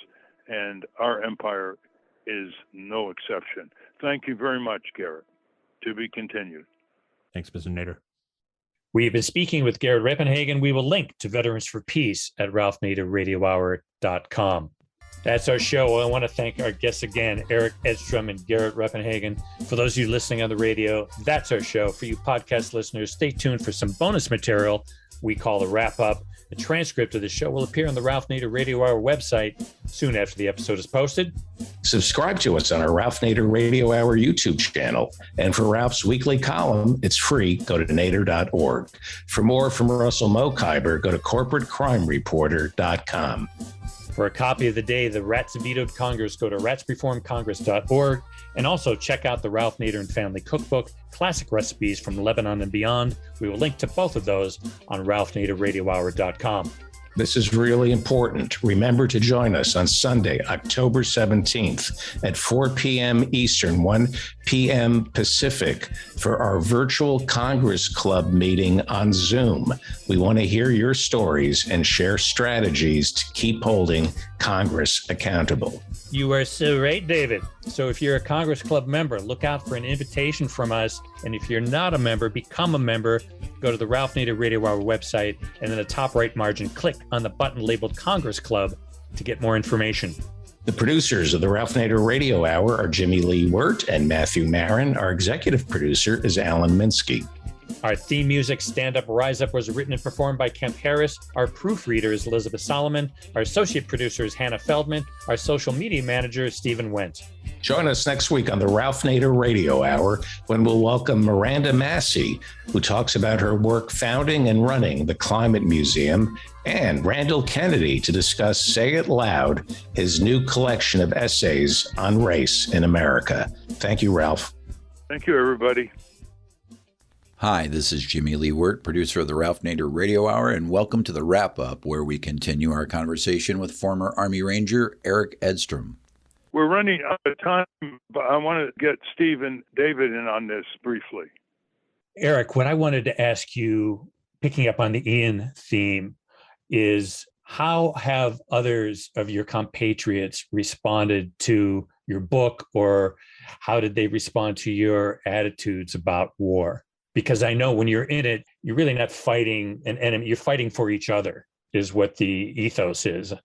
and our empire is no exception. Thank you very much, Garett. To be continued. Thanks, Mr. Nader. We've been speaking with Garett Reppenhagen. We will link to Veterans for Peace at ralphnaderradiohour.com. That's our show. I want to thank our guests again, Erik Edstrom and Garett Reppenhagen. For those of you listening on the radio, that's our show. For you podcast listeners, stay tuned for some bonus material we call the Wrap Up. The transcript of the show will appear on the Ralph Nader Radio Hour website soon after the episode is posted. Subscribe to us on our Ralph Nader Radio Hour YouTube channel. And for Ralph's weekly column, it's free. Go to nader.org. For more from Russell Mokhiber, go to corporatecrimereporter.com. For a copy of the day the Rats Vetoed Congress, go to ratsreformcongress.org. And also check out the Ralph Nader and Family Cookbook, Classic Recipes from Lebanon and Beyond. We will link to both of those on ralphnaderradiohour.com. This is really important. Remember to join us on Sunday, October 17th at 4 p.m. Eastern, 1 p.m. Pacific for our virtual Congress Club meeting on Zoom. We want to hear your stories and share strategies to keep holding Congress accountable. You are so right, David. So if you're a Congress Club member, look out for an invitation from us. And if you're not a member, become a member. Go to the Ralph Nader Radio Hour website, and in the top right margin, click on the button labeled Congress Club to get more information. The producers of the Ralph Nader Radio Hour are Jimmy Lee Wirt and Matthew Marin. Our executive producer is Alan Minsky. Our theme music, Stand Up, Rise Up, was written and performed by Kemp Harris. Our proofreader is Elizabeth Solomon. Our associate producer is Hannah Feldman. Our social media manager is Stephen Wendt. Join us next week on the Ralph Nader Radio Hour when we'll welcome Miranda Massey, who talks about her work founding and running the Climate Museum, and Randall Kennedy to discuss Say It Loud, his new collection of essays on race in America. Thank you, Ralph. Thank you, everybody. Hi, this is Jimmy Lee Wirt, producer of the Ralph Nader Radio Hour, and welcome to the Wrap-Up, where we continue our conversation with former Army Ranger Erik Edstrom. We're running out of time, but I want to get Steve and David in on this briefly. Erik, what I wanted to ask you, picking up on the Ian theme, is how have others of your compatriots responded to your book, or how did they respond to your attitudes about war? Because I know when you're in it, you're really not fighting an enemy. You're fighting for each other is what the ethos is.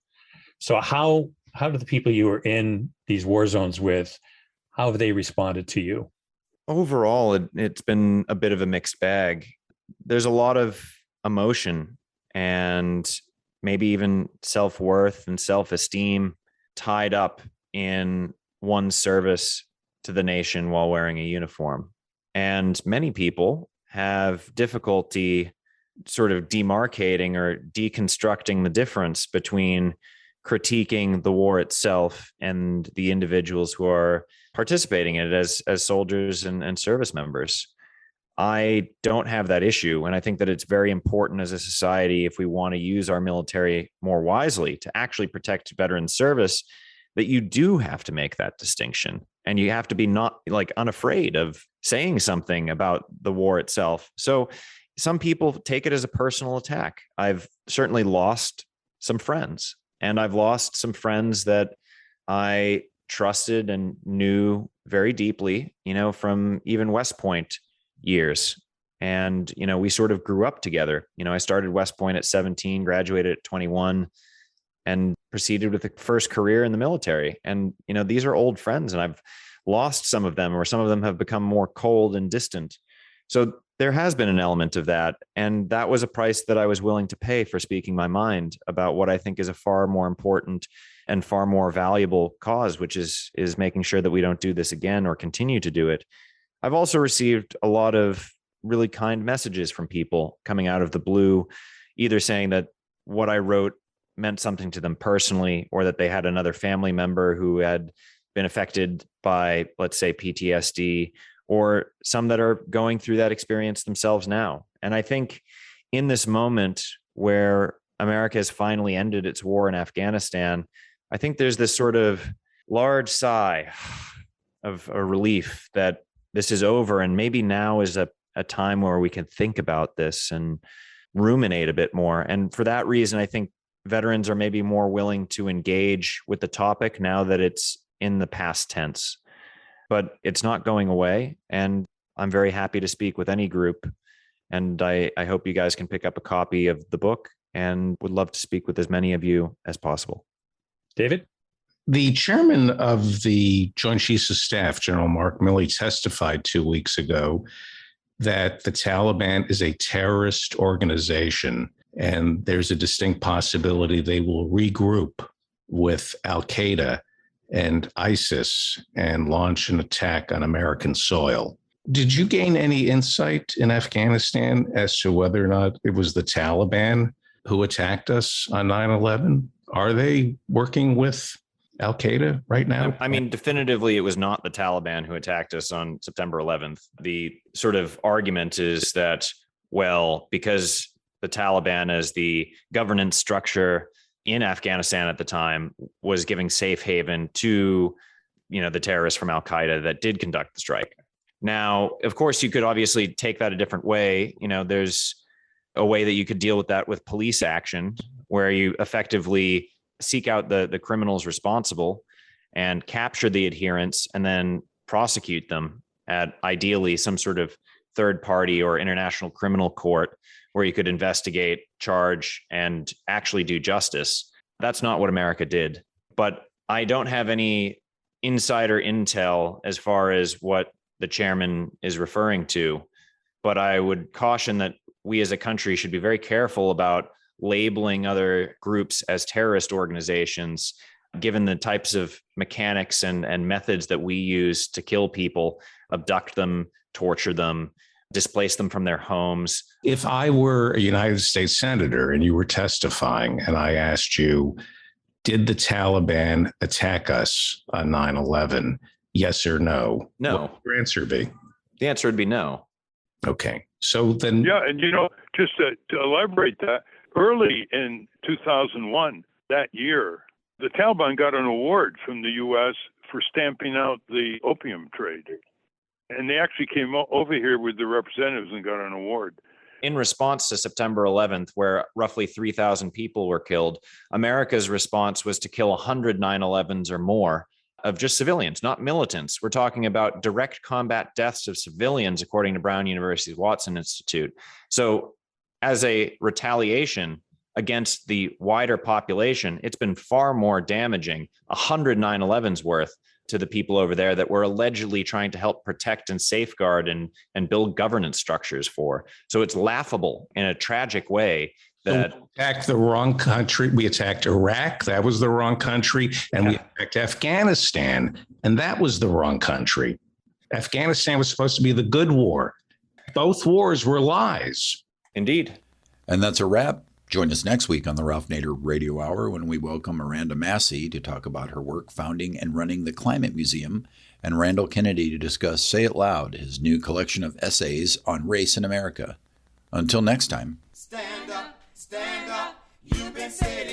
So how do the people you were in these war zones with, how have they responded to you? Overall, it's been a bit of a mixed bag. There's a lot of emotion and maybe even self-worth and self-esteem tied up in one's service to the nation while wearing a uniform. And many people have difficulty sort of demarcating or deconstructing the difference between critiquing the war itself and the individuals who are participating in it as soldiers and service members. I don't have that issue. And I think that it's very important as a society, if we want to use our military more wisely to actually protect veteran service, that you do have to make that distinction. And you have to be not like unafraid of saying something about the war itself. So some people take it as a personal attack. I've certainly lost some friends, and I've lost some friends that I trusted and knew very deeply, from even West Point years. And, we sort of grew up together. I started West Point at 17, graduated at 21, and proceeded with the first career in the military. And, these are old friends, and I've lost some of them, or some of them have become more cold and distant. So there has been an element of that. And that was a price that I was willing to pay for speaking my mind about what I think is a far more important and far more valuable cause, which is making sure that we don't do this again or continue to do it. I've also received a lot of really kind messages from people coming out of the blue, either saying that what I wrote meant something to them personally, or that they had another family member who had been affected by, let's say, PTSD, or some that are going through that experience themselves now. And I think in this moment where America has finally ended its war in Afghanistan, I think there's this sort of large sigh of a relief that this is over. And maybe now is a time where we can think about this and ruminate a bit more. And for that reason, I think veterans are maybe more willing to engage with the topic now that it's in the past tense. But it's not going away. And I'm very happy to speak with any group. And I hope you guys can pick up a copy of the book, and would love to speak with as many of you as possible. David? The chairman of the Joint Chiefs of Staff, General Mark Milley, testified 2 weeks ago that the Taliban is a terrorist organization, and there's a distinct possibility they will regroup with Al-Qaeda and ISIS and launch an attack on American soil. Did you gain any insight in Afghanistan as to whether or not it was the Taliban who attacked us on 9/11? Are they working with Al-Qaeda right now? I mean, definitively, it was not the Taliban who attacked us on September 11th. The sort of argument is that, well, because the Taliban as the governance structure in Afghanistan at the time was giving safe haven to, the terrorists from Al-Qaeda that did conduct the strike. Now, of course, you could obviously take that a different way. There's a way that you could deal with that with police action, where you effectively seek out the criminals responsible and capture the adherents and then prosecute them at ideally some sort of third party or international criminal court where you could investigate, charge, and actually do justice. That's not what America did. But I don't have any insider intel as far as what the chairman is referring to. But I would caution that we as a country should be very careful about labeling other groups as terrorist organizations, given the types of mechanics and methods that we use to kill people, abduct them, torture them, displace them from their homes. If I were a United States senator and you were testifying and I asked you, did the Taliban attack us on 9/11? Yes or no? No. What would your answer be? The answer would be no. Okay. So then. Yeah. And, just to elaborate that, early in 2001, that year, the Taliban got an award from the U.S. for stamping out the opium trade. And they actually came over here with the representatives and got an award. In response to September 11th, where roughly 3,000 people were killed, America's response was to kill 100 9/11s or more of just civilians, not militants. We're talking about direct combat deaths of civilians, according to Brown University's Watson Institute. So as a retaliation against the wider population, it's been far more damaging, 100 9/11s worth, to the people over there that we're allegedly trying to help protect and safeguard and build governance structures for. So it's laughable in a tragic way that we attacked the wrong country. We attacked Iraq. That was the wrong country. And we attacked Afghanistan. And that was the wrong country. Afghanistan was supposed to be the good war. Both wars were lies. Indeed. And that's a wrap. Join us next week on the Ralph Nader Radio Hour when we welcome Miranda Massey to talk about her work founding and running the Climate Museum, and Randall Kennedy to discuss Say It Loud, his new collection of essays on race in America. Until next time. Stand up, you've been sitting